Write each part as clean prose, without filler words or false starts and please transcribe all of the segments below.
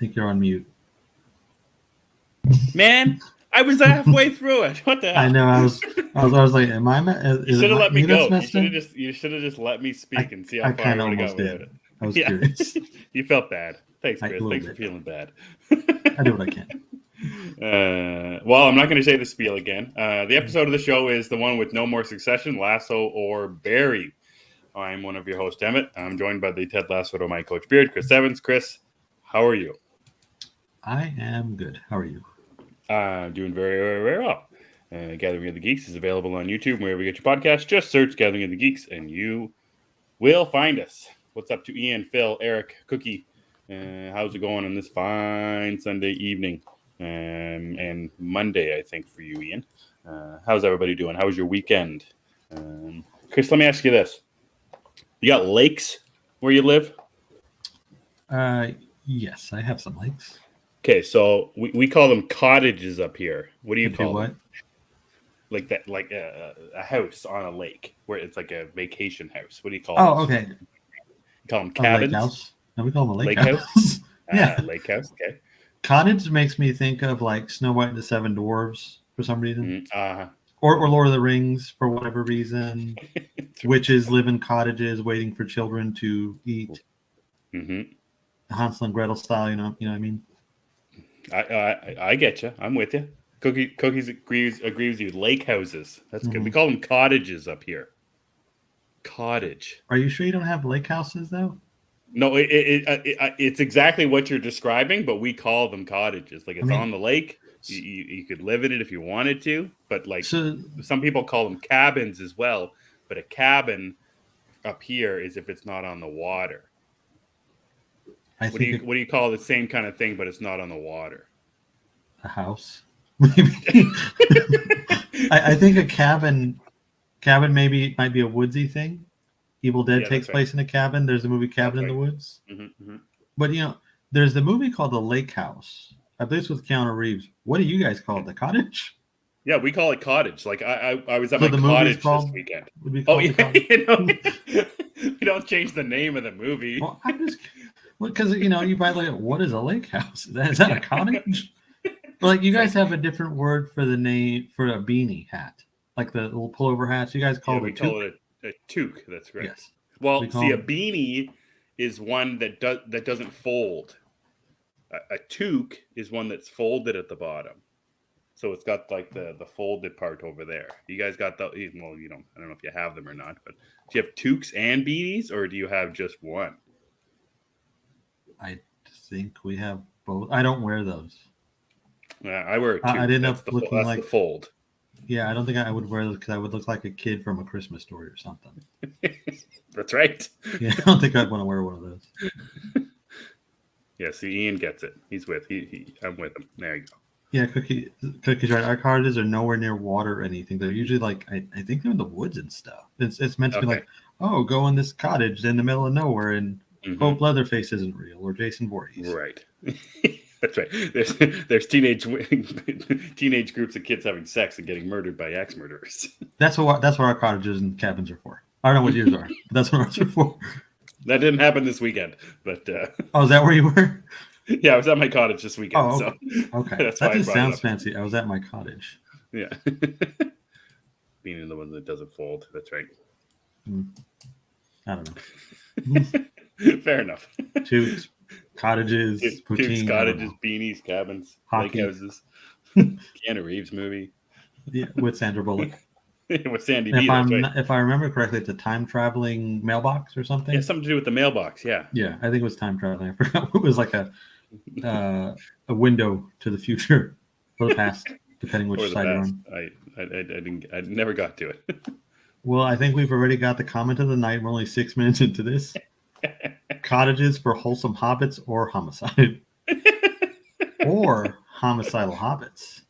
think you're on mute. Man, I was halfway through it. What the hell? I know. I was like, am I? You should have let me go. You You should have just let me speak and see how I far I kind of would have almost got did. without it. I was curious. You felt bad. Thanks, A Chris. little Thanks bit. for feeling bad. I do what I can. Well, I'm not going to say the spiel again. The episode of the show is the one with no more Succession, Lasso, or Barry. I'm one of your hosts, Emmet. I'm joined by the Ted Lasso to my coach Beard, Chris Evans. Chris, how are you? I am good. How are you? Doing very, very, very well. Gathering of the Geeks is available on YouTube, wherever you get your podcast. Just search Gathering of the Geeks, and you will find us. What's up to Ian, Phil, Eric, Cookie? How's it going on this fine Sunday evening? And Monday, I think, for you, Ian. How's everybody doing? How was your weekend? Chris, let me ask you this. You got lakes where you live? Yes, I have some lakes. Okay, so we call them cottages up here. What do you call what? them? Like that, like a house on a lake where it's like a vacation house. What do you call it? Oh, okay. You call them cabins? A lake house. No, we call them a lake house. house. Yeah, lake house. Okay. Cottage makes me think of like Snow White and the Seven Dwarves for some reason, Uh-huh. or Lord of the Rings for whatever reason. Witches live in cottages, waiting for children to eat. Mm-hmm. Hansel and Gretel style, you know what I mean? I get you. I'm with you. Cookies agrees with you. Lake houses. That's good. Mhm. We call them cottages up here. Cottage. Are you sure you don't have lake houses though? No, it's exactly what you're describing, but we call them cottages. Like it's on the lake. You could live in it if you wanted to, but like some people call them cabins as well. But a cabin up here is if it's not on the water. What do you call the same kind of thing, but it's not on the water? A house, maybe. I think a cabin maybe might be a woodsy thing. Evil Dead takes place in a cabin. There's a movie Cabin in the Woods. Mm-hmm. But there's the movie called The Lake House. I believe it's with Keanu Reeves. What do you guys call it? The cottage? Yeah, we call it cottage. Like I was at my cottage this weekend. We don't change the name of the movie. Well, because you probably look at what is a lake house? Is that a cottage? But like you guys have a different word for the name for a beanie hat, like the little pullover hats. You guys call it a toque. Call it a toque. That's correct. Yes. Well, see, a beanie is one that doesn't fold. A toque is one that's folded at the bottom. So it's got like the folded part over there. You guys got I don't know if you have them or not, but do you have toques and beanies, or do you have just one? I think we have both. I don't wear those. I wear a toque. I didn't up looking that's like the fold. Yeah, I don't think I would wear those because I would look like a kid from A Christmas Story or something. That's right. Yeah, I don't think I'd want to wear one of those. Yeah, see, Ian gets it. He's with. I'm with him. There you go. Yeah, Cookie's right. Our cottages are nowhere near water or anything. They're usually like I think they're in the woods and stuff. It's meant to be like, oh, go in this cottage in the middle of nowhere and hope Leatherface isn't real or Jason Voorhees. Right. That's right. There's teenage groups of kids having sex and getting murdered by axe murderers. That's what our cottages and cabins are for. I don't know what yours are, but that's what ours are for. That didn't happen this weekekend, but oh, is that where you were? Yeah, I was at my cottage this weekend. Oh, okay. So okay. That just sounds fancy. I was at my cottage. Yeah. Being in the one that doesn't fold. That's right. I don't know. Fair enough. Toots, cottages, poutine, cottages, beanies, cabins, hockey. Lake houses. Keanu Reeves movie. Yeah, with Sandra Bullock. With Sandy B. If I remember correctly, it's a time traveling mailbox or something. Yeah, something to do with the mailbox. Yeah. Yeah, I think it was time traveling. I forgot. It was like a window to the future or the past, depending which side you're on. I never got to it. Well, I think we've already got the comment of the night. We're only 6 minutes into this. Cottages for wholesome hobbits or homicide, or homicidal hobbits.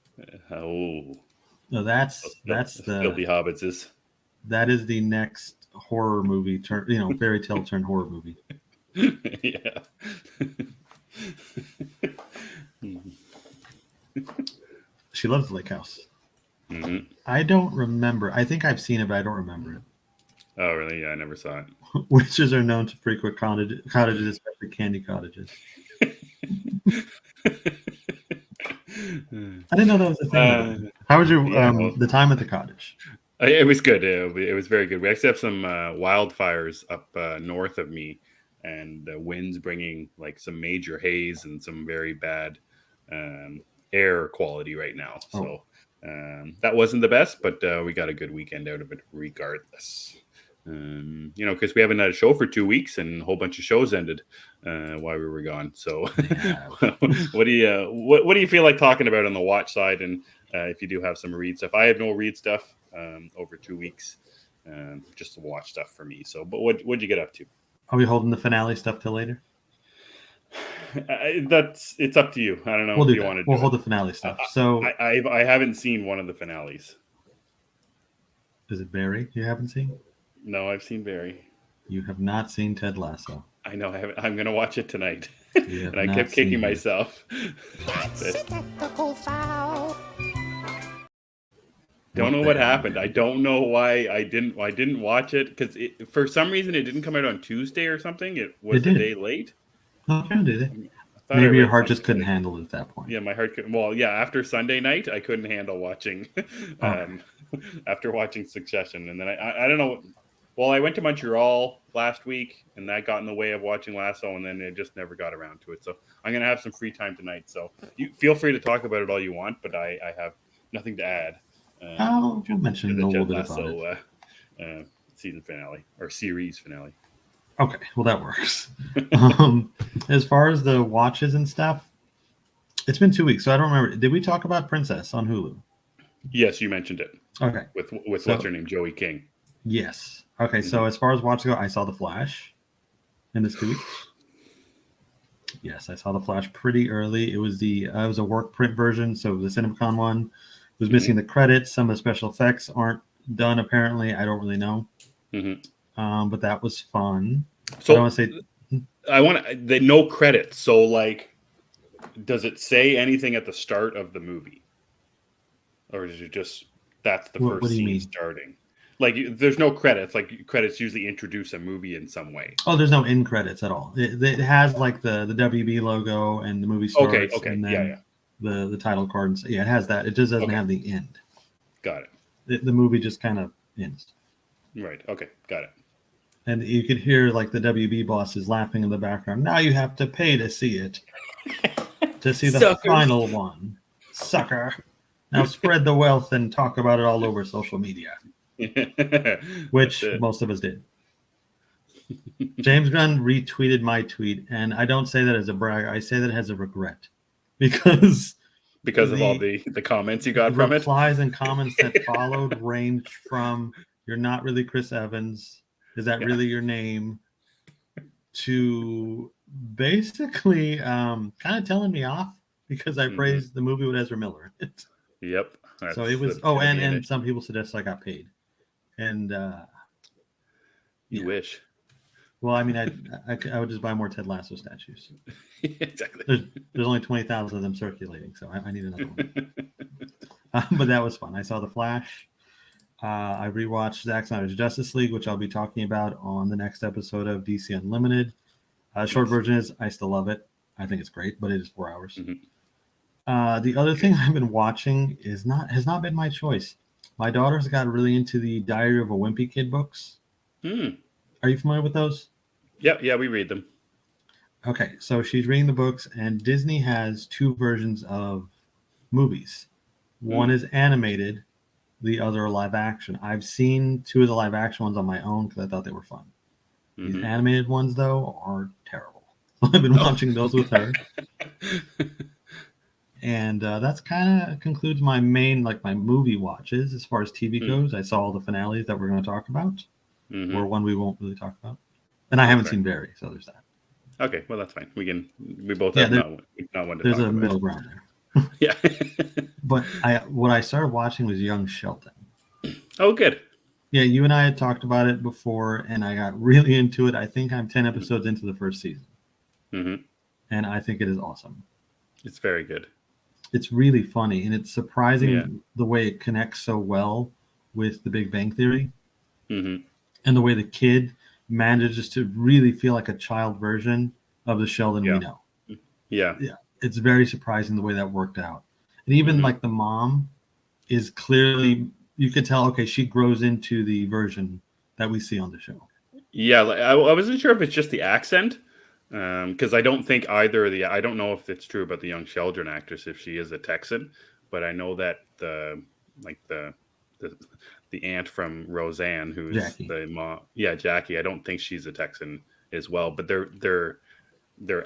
Oh. No, that's the filthy hobbits is. That is the next horror movie fairy tale turn horror movie. Yeah. She loves the lake house. Mm-hmm. I don't remember. I think I've seen it, but I don't remember it. Oh, really? Yeah, I never saw it. Witches are known to frequent cottages, especially candy cottages. I didn't know that was a thing. How was your the time at the cottage? It was good. It was very good. We actually have some wildfires up north of me, and the winds bringing like some major haze and some very bad air quality right now. So that wasn't the best, but we got a good weekend out of it regardless. Because we haven't had a show for 2 weeks and a whole bunch of shows ended while we were gone. So what do you feel like talking about on the watch side? And if you do have some read stuff, I have no read stuff over 2 weeks, just to watch stuff for me. So, but what'd you get up to? Are we holding the finale stuff till later? It's up to you. I don't know if you want to. We'll hold the finale stuff. So I haven't seen one of the finales. Is it Barry you haven't seen? No, I've seen Barry. You have not seen Ted Lasso. I know. I'm going to watch it tonight, and I kept kicking myself. Don't know what happened. I don't know why I didn't watch it, because for some reason it didn't come out on Tuesday or something. It was a day late. Okay, did it? Maybe your heart just couldn't handle it at that point. Yeah, my heart couldn't. Well, yeah, after Sunday night, I couldn't handle watching. After watching Succession, and then I don't know. Well, I went to Montreal last week, and that got in the way of watching Lasso, and then it just never got around to it. So I'm gonna have some free time tonight. So you feel free to talk about it all you want, but I have nothing to add. You mentioned a little bit about it. Season finale or series finale. Okay, well that works. As far as the watches and stuff, it's been 2 weeks, so I don't remember. Did we talk about Princess on Hulu? Yes, you mentioned it. Okay, with what's her name, Joey King. Yes. Okay, so as far as watches go, I saw The Flash in this 2 weeks. Yes, I saw The Flash pretty early. It was a work print version, so the CinemaCon one was missing the credits. Some of the special effects aren't done apparently. I don't really know. But that was fun. So I want the no credits. So like, does it say anything at the start of the movie, or is it just that's the first scene starting? Like, there's no credits. Like, credits usually introduce a movie in some way. Oh, there's no end credits at all. It has like the WB logo and the movie starts. Okay. And then the title card. And it has that. It just doesn't have the end. Got it. The movie just kind of ends. Right. Okay. Got it. And you could hear like the WB bosses laughing in the background. Now you have to pay to see it. To see the final one. Sucker. Now spread the wealth and talk about it all over social media. Which most of us did. James Gunn retweeted my tweet, and I don't say that as a brag. I say that as a regret, because of all the comments you got from it. Replies and comments that followed ranged from "You're not really Chris Evans. Is that really your name?" to basically kind of telling me off because I praised the movie with Ezra Miller. Yep. So it was. Oh, and some people suggest I got paid. And you wish. Well, I mean, I would just buy more Ted Lasso statues. Exactly. There's only 20,000 of them circulating, so I need another one. But that was fun. I saw The Flash. I rewatched Zack Snyder's Justice League, which I'll be talking about on the next episode of DC Unlimited. Short version is I still love it. I think it's great, but it is 4 hours. The other thing I've been watching has not been my choice. My daughter's got really into the Diary of a Wimpy Kid books. Are you familiar with those? Yeah, we read them. Okay, so she's reading the books, and Disney has 2 versions of movies. One is animated, the other live action. I've seen 2 of the live action ones on my own because I thought they were fun. These animated ones, though, are terrible. I've been watching those with her. And that's kind of concludes my main, like my movie watches as far as TV goes. I saw all the finales that we're going to talk about, or one we won't really talk about. And I haven't seen Barry, so there's that. Okay, well that's fine. We both have not one to talk about. There's a middle ground there. Yeah. But what I started watching was Young Sheldon. Oh, good. Yeah, you and I had talked about it before, and I got really into it. I think I'm 10 episodes into the first season. And I think it is awesome. It's very good. It's really funny, and it's surprising the way it connects so well with The Big Bang Theory, and the way the kid manages to really feel like a child version of the Sheldon we know. Yeah. It's very surprising the way that worked out. And even like the mom is clearly, you could tell, okay, she grows into the version that we see on the show. Yeah, I wasn't sure if it's just the accent, because I don't think either of I don't know if it's true about the young Sheldon actress, if she is a Texan, but I know that the aunt from Roseanne, who's Jackie. the mom, Jackie, I don't think she's a Texan as well, but their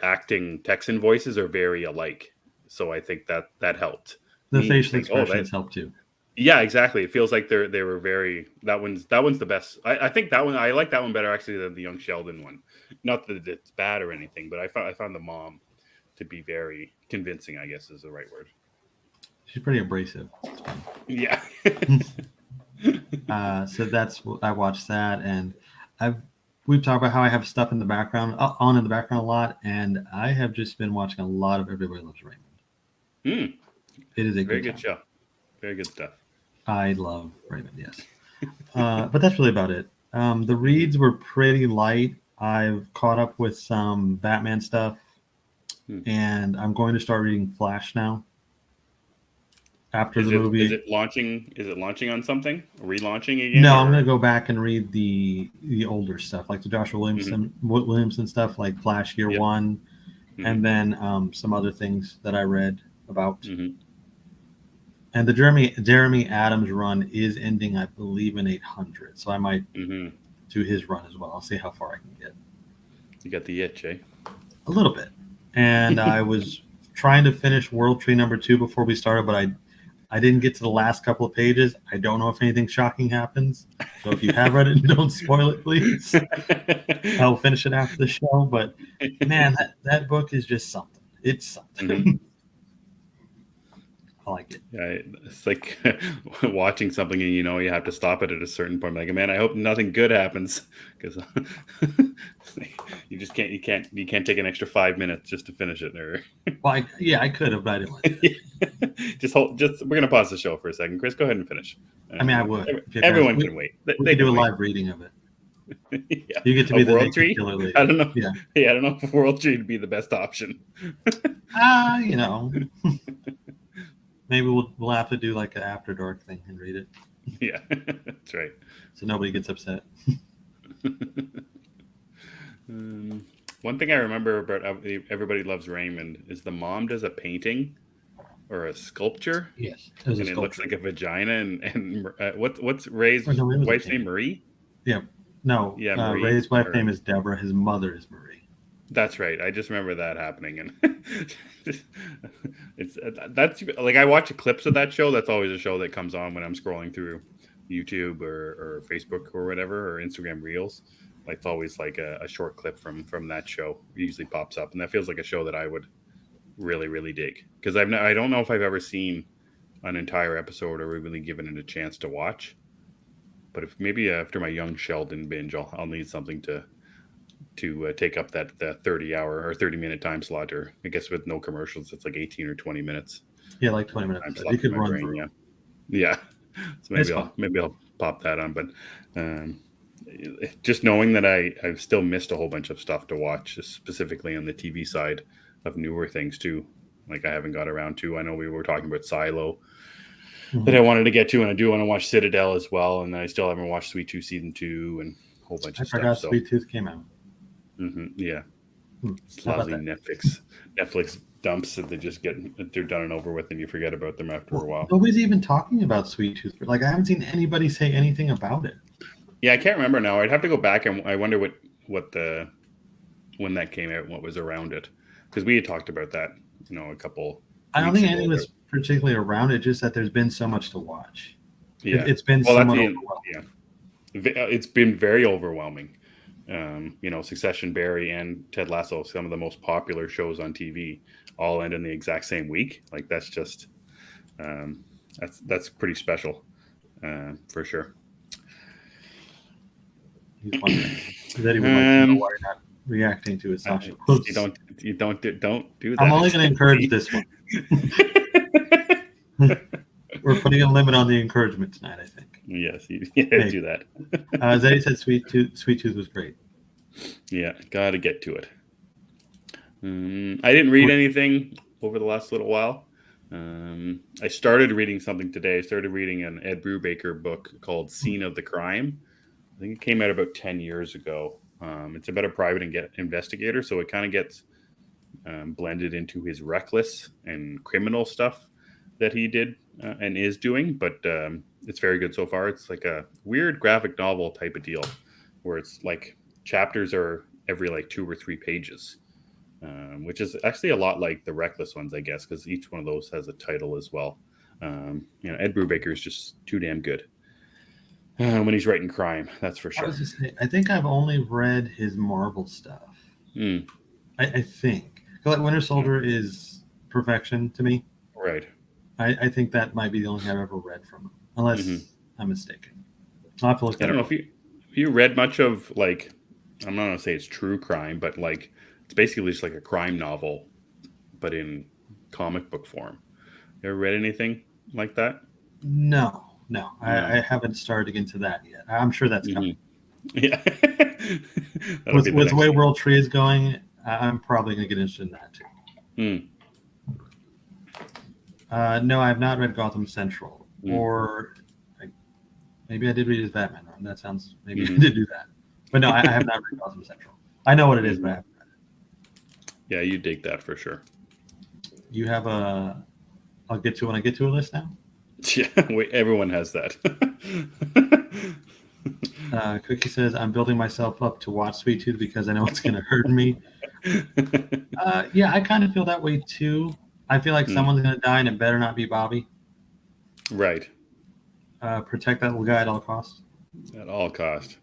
acting Texan voices are very alike, so I think that helped. The facial expressions help too. Yeah, exactly. It feels like they were very, that one's the best. I think that one, I like that one better actually than the young Sheldon one. Not that it's bad or anything, but I found the mom to be very convincing, I guess is the right word. She's pretty abrasive. Yeah. So I watched that, and we've talked about how I have stuff in the background a lot, and I have just been watching a lot of Everybody Loves Raymond. It is a very good show. Very good stuff. I love Raymond, yes. But that's really about it. The reads were pretty light. I've caught up with some Batman stuff, and I'm going to start reading Flash now. After the movie, is it launching? Is it launching on something? Relaunching again? No, I'm going to go back and read the older stuff, like the Joshua Williamson stuff, like Flash Year One, and then some other things that I read about. And the Jeremy Adams run is ending, I believe, in 800. So I might do his run as well. I'll see how far I can get. You got the itch, eh? A little bit. And I was trying to finish World Tree number 2 before we started, but I didn't get to the last couple of pages. I don't know if anything shocking happens. So if you have read it, don't spoil it, please. I'll finish it after the show. But man, that book is just something. It's something. I like it. Yeah, it's like watching something and you have to stop it at a certain point. Like, man, I hope nothing good happens, because you just can't take an extra 5 minutes just to finish it. Or well, I could have, but I didn't like it. We're gonna pause the show for a second. Chris, go ahead and finish. I mean, I would. Everyone can wait. We can do a live reading of it. Yeah. You get to be the World Tree. I don't know. Yeah. I don't know if World Tree would be the best option. Maybe we'll have to do like an After Dark thing and read it. Yeah, that's right. So nobody gets upset. One thing I remember about Everybody Loves Raymond is the mom does a painting or a sculpture. Yes, it looks like a vagina. And what's Ray's wife's name? Marie. Yeah. No. Yeah. Marie, Ray's wife's name is Deborah. His mother is Marie. That's right. I just remember that happening, and that's like I watch clips of that show. That's always a show that comes on when I'm scrolling through YouTube or Facebook or whatever, or Instagram Reels. Like, it's always like a short clip from that show. It usually pops up, and that feels like a show that I would really, really dig, because I don't know if I've ever seen an entire episode or really given it a chance to watch. But if maybe after my young Sheldon binge, I'll need something to take up that 30-hour or 30-minute time slot, or I guess with no commercials, it's like 18 or 20 minutes. Yeah, like 20 minutes. You could run through. Yeah. So maybe I'll pop that on. But just knowing that I've still missed a whole bunch of stuff to watch, specifically on the TV side of newer things too. Like, I haven't got around to. I know we were talking about Silo that I wanted to get to, and I do want to watch Citadel as well. And I still haven't watched Sweet Tooth season 2 and a whole bunch of stuff. I forgot Sweet Tooth came out. Yeah. It's lousy Netflix dumps that they're done and over with, and you forget about them after a while. Nobody's even talking about Sweet Tooth. Like, I haven't seen anybody say anything about it. Yeah, I can't remember now. I'd have to go back, and I wonder when that came out and what was around it, because we had talked about that, a couple. I don't think anything was particularly around it. Just that there's been so much to watch. Yeah, it's been somewhat overwhelming. Yeah, it's been very overwhelming. Succession, Barry, and Ted Lasso, some of the most popular shows on TV, all end in the exact same week. Like, that's just that's pretty special, for sure. He's wondering that he would like to know why you're not reacting to his Sasha posts. You don't do that. I'm only going to encourage this one. We're putting a limit on the encouragement tonight, I think. Yes, do that. Zeddy said Sweet Tooth was great. Yeah, got to get to it. I didn't read anything over the last little while. I started reading something today. I started reading an Ed Brubaker book called Scene of the Crime. I think it came out about 10 years ago. It's about a private investigator, so it kind of gets blended into his reckless and criminal stuff that he did and is doing, but it's very good so far. It's like a weird graphic novel type of deal where it's like chapters are every like 2 or 3 pages, which is actually a lot like the reckless ones, I guess, because each one of those has a title as well. Ed Brubaker is just too damn good when he's writing crime, that's for sure. I think I've only read his Marvel stuff. I think like Winter Soldier is perfection to me. Right. I think that might be the only thing I've ever read from him, unless I'm mistaken. I'll have to look. I don't know if you read much of, like, I'm not gonna say it's true crime, but like it's basically just like a crime novel, but in comic book form. You ever read anything like that? No. I haven't started to get into that yet. I'm sure that's coming. Yeah. with the way World Tree is going, I'm probably going to get interested in that too. No, I have not read Gotham Central, or maybe I did read his Batman run. That sounds, maybe I did do that, but no, I have not read Gotham Central. I know what it is, but I haven't read it. Yeah, you dig that for sure. You have I'll get to when I get to a list now. Yeah, everyone has that. Cookie says, I'm building myself up to watch Sweet Tooth because I know it's going to hurt me. Yeah, I kind of feel that way too. I feel like someone's going to die and it better not be Bobby. Right. Protect that little guy at all costs. At all cost.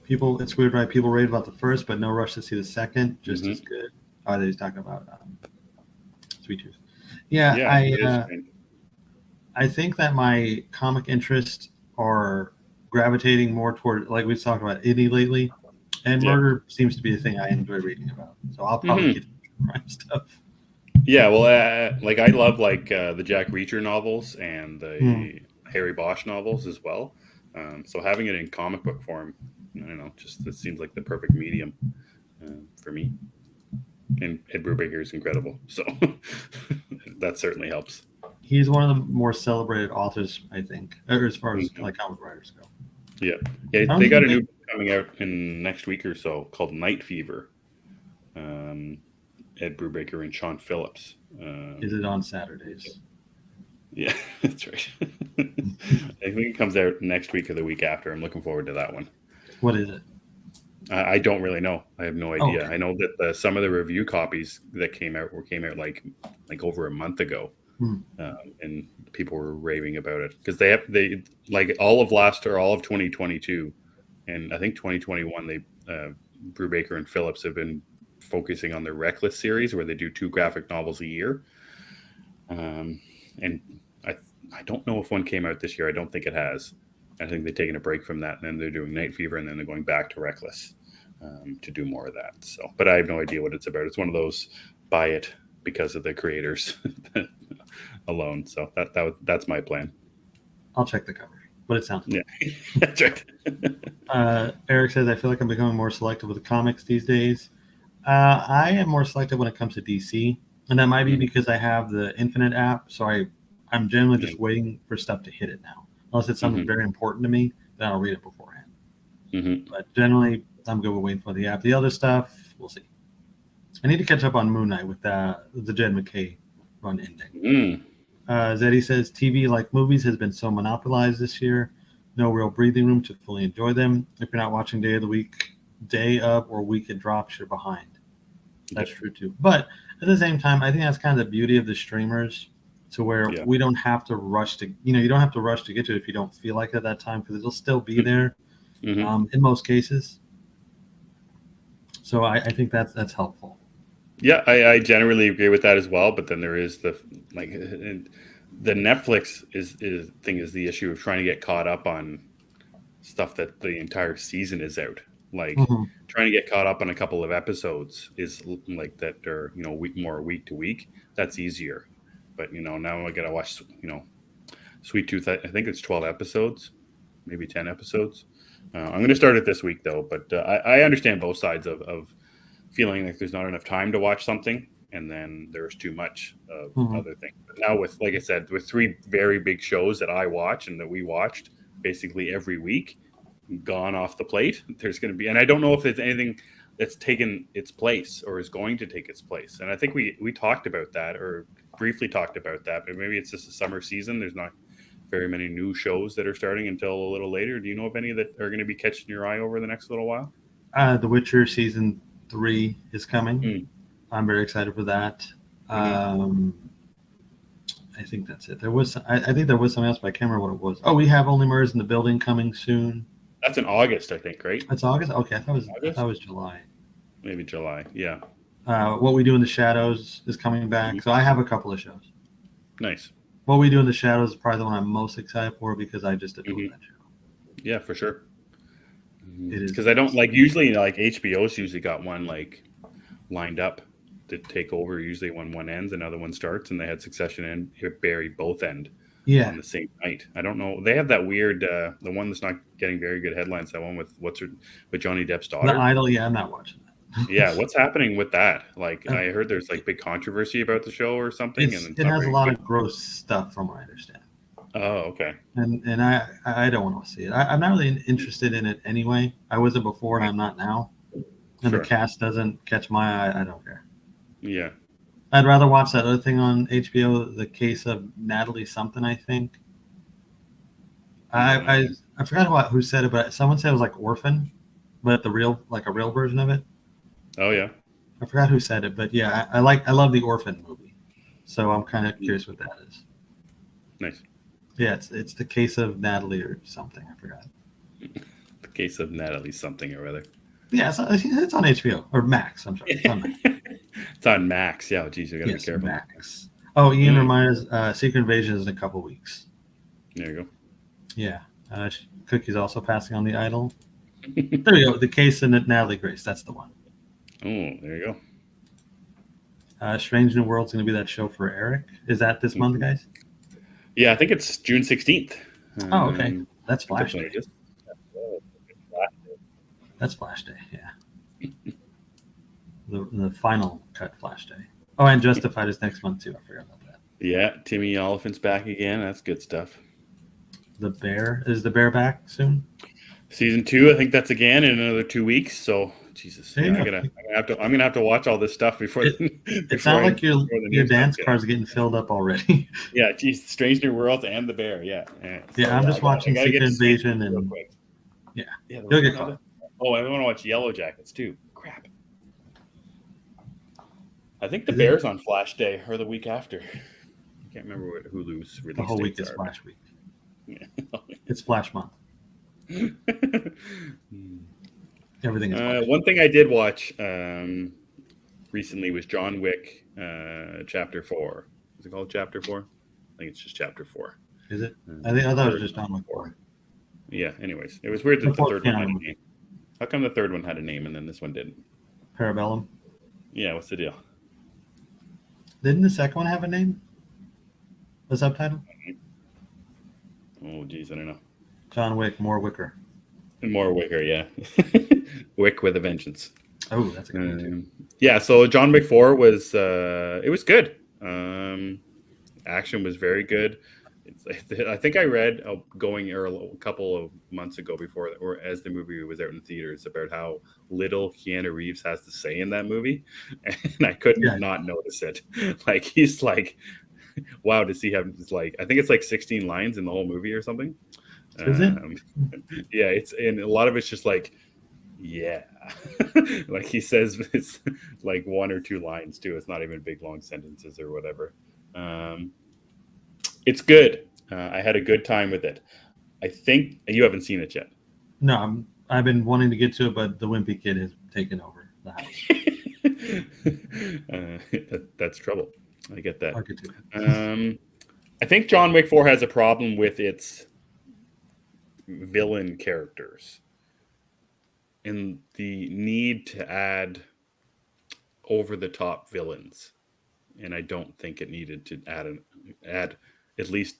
It's weird, right? People rave about the first, but no rush to see the second. Just as good. Oh, he's talking about Sweet Tooth. Yeah, I think that my comic interests are gravitating more toward, like we've talked about, indie lately, and murder seems to be the thing I enjoy reading about. So I'll probably get crime stuff. Yeah, well, like I love like the Jack Reacher novels and the Harry Bosch novels as well. So having it in comic book form, I don't know, just it seems like the perfect medium for me. And Ed Brubaker is incredible, so that certainly helps. He's one of the more celebrated authors, I think, as far as like comic writers go. Yeah, they got a new book coming out in next week or so called Night Fever. Ed Brubaker and Sean Phillips. Is it on Saturdays? Yeah, that's right. I think it comes out next week or the week after. I'm looking forward to that one. What is it? I don't really know. I have no idea. Okay. I know that some of the review copies that came out like over a month ago, and people were raving about it because they like all of 2022, and I think 2021. They Brubaker and Phillips have been focusing on the Reckless series where they do 2 graphic novels a year, and I don't know if one came out this year. I don't think it has. I think they've taken a break from that, and then they're doing Night Fever, and then they're going back to Reckless to do more of that. So, but I have no idea what it's about. It's one of those buy it because of the creators alone. So that's my plan. I'll check the cover, but it sounds good. Yeah, that's right. Eric says, I feel like I'm becoming more selective with the comics these days. I am more selective when it comes to DC, and that might be because I have the Infinite app, so I'm generally just waiting for stuff to hit it now. Unless it's something very important to me, then I'll read it beforehand. But generally, I'm good with waiting for the app. The other stuff, we'll see. I need to catch up on Moon Knight with the Jed McKay run ending. Zeddy says, TV, like movies, has been so monopolized this year. No real breathing room to fully enjoy them. If you're not watching day of or week it drops, you're behind. That's true too. But at the same time, I think that's kind of the beauty of the streamers, to where we don't have to rush to, you don't have to rush to get to it if you don't feel like it at that time, because it'll still be there in most cases. So I think that's helpful. Yeah, I generally agree with that as well. But then there is the Netflix is the issue of trying to get caught up on stuff that the entire season is out. Like trying to get caught up on a couple of episodes is like that, or week to week. That's easier. But now I gotta watch Sweet Tooth. I think it's 12 episodes, maybe 10 episodes. I'm going to start it this week though, but I understand both sides of feeling like there's not enough time to watch something, and then there's too much of other things. But now with, like I said, with 3 very big shows that I watch and that we watched basically every week gone off the plate, there's going to be, and I don't know if there's anything that's taken its place or is going to take its place. And I think we talked about that, or briefly talked about that, but maybe it's just a summer season. There's not very many new shows that are starting until a little later. Do you know of any that are going to be catching your eye over the next little while? The Witcher season 3 is coming. I'm very excited for that. I think that's it. I think there was something else, but I can't remember what it was. Oh, we have Only Murders in the Building coming soon. That's in August, I think, right? It's August? Okay, I thought it was July. Maybe July, yeah. What We Do in the Shadows is coming back. So I have a couple of shows. Nice. What We Do in the Shadows is probably the one I'm most excited for because I just adore that show. Yeah, for sure. It is because I don't like, usually like HBO's usually got one like lined up to take over usually when one ends, another one starts, and they had Succession and Barry both end on the same night. I don't know. They have that weird the one that's not getting very good headlines, that one with with Johnny Depp's daughter. The Idol, yeah, I'm not watching that. Yeah, what's happening with that? Like I heard there's like big controversy about the show or something, and it has a lot of gross stuff from what I understand. Oh, okay. And I don't want to see it. I'm not really interested in it anyway. I wasn't before, and I'm not now. And the cast doesn't catch my eye. I don't care. Yeah. I'd rather watch that other thing on HBO, The Case of Natalie something, I think. I forgot who said it, but someone said it was like Orphan, but a real version of it. Oh yeah. I forgot who said it, but yeah, I love the Orphan movie, so I'm kind of curious what that is. Nice. Yeah, it's The Case of Natalie or something. I forgot. The Case of Natalie something or other. Yeah, it's on HBO or Max. I'm sorry, it's on Max. It's on Max. Yeah, geez, you gotta be careful. Max. Oh, Ian reminded us, Secret Invasion is in a couple weeks. There you go. Yeah, Cookie's also passing on the Idol. There you go. The Case of Natalie Grace. That's the one. Oh, there you go. Strange New World's going to be that show for Eric. Is that this month, guys? Yeah, I think it's June 16th. Oh, okay. That's Flash Day. That's Flash Day, yeah. the final cut Flash Day. Oh, and Justified is next month, too. I forgot about that. Yeah, Timmy Oliphant's back again. That's good stuff. The Bear. Is the Bear back soon? Season 2, I think that's again in another 2 weeks. So, Jesus, yeah, I'm gonna have to watch all this stuff before. It sounds like your dance cards are getting filled up already. Yeah, geez, Strange New Worlds and the Bear. Yeah. So, I'm just watching Secret Invasion and yeah, you'll get caught. Oh, I want to watch Yellow Jackets too. Crap. I think the Bear's on Flash Day or the week after. I can't remember what Hulu's release. The whole week is Flash week. Yeah. It's Flash month. Everything is one thing I did watch recently was John Wick Chapter 4. Is it called Chapter 4? I think it's just Chapter 4. Is it? I thought it was just John Wick 4. Yeah, anyways. It was weird that the third one had a name. How come the third one had a name and then this one didn't? Parabellum? Yeah, what's the deal? Didn't the second one have a name? The subtitle? Oh, geez, I don't know. John Wick, More Wicker. More Wicker, yeah. Wick with a vengeance. Oh, that's a good one too. Yeah, so John Wick 4 was it was good. Action was very good. I think I read a couple of months ago before, or as the movie was out in theaters, about how little Keanu Reeves has to say in that movie, and I couldn't not notice it. Like he's like, wow, to see him like, I think it's like 16 lines in the whole movie or something. Is it? Yeah, and a lot of it's just like, yeah, like he says it's like 1 or 2 lines too. It's not even big long sentences or whatever. It's good. I had a good time with it. I think you haven't seen it yet. No, I've been wanting to get to it, but the wimpy kid has taken over the house. That's trouble. I get that. I'll get to it. I think John Wick 4 has a problem with its villain characters and the need to add over-the-top villains. And I don't think it needed to add at least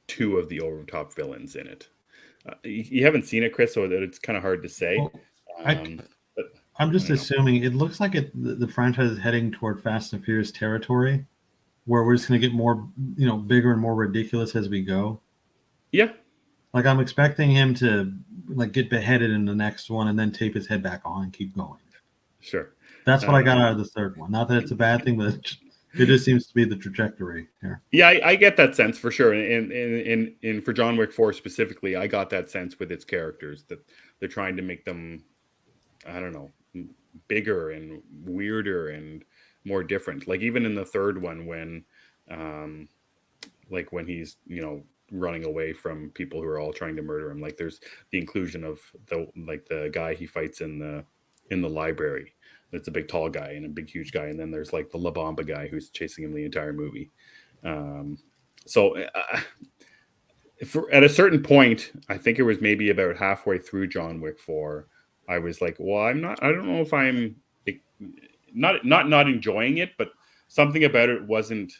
2 of the over-the-top villains in it. You haven't seen it, Chris, so it's kind of hard to say. Well, But I'm just assuming it looks like the franchise is heading toward Fast and Furious territory, where we're just going to get more, bigger and more ridiculous as we go. Yeah. Like I'm expecting him to get beheaded in the next one and then tape his head back on and keep going. Sure. That's what I got out of the third one. Not that it's a bad thing, but it just seems to be the trajectory here. Yeah, I get that sense for sure. And for John Wick 4 specifically, I got that sense with its characters that they're trying to make them, I don't know, bigger and weirder and more different. Like even in the third one when when he's, running away from people who are all trying to murder him, like there's the inclusion of the guy he fights in the library. It's a big tall guy and a big huge guy, and then there's like the La Bamba guy who's chasing him the entire movie. At a certain point, I think it was maybe about halfway through John Wick 4, I was like, well, I don't know if I'm not enjoying it, but something about it wasn't,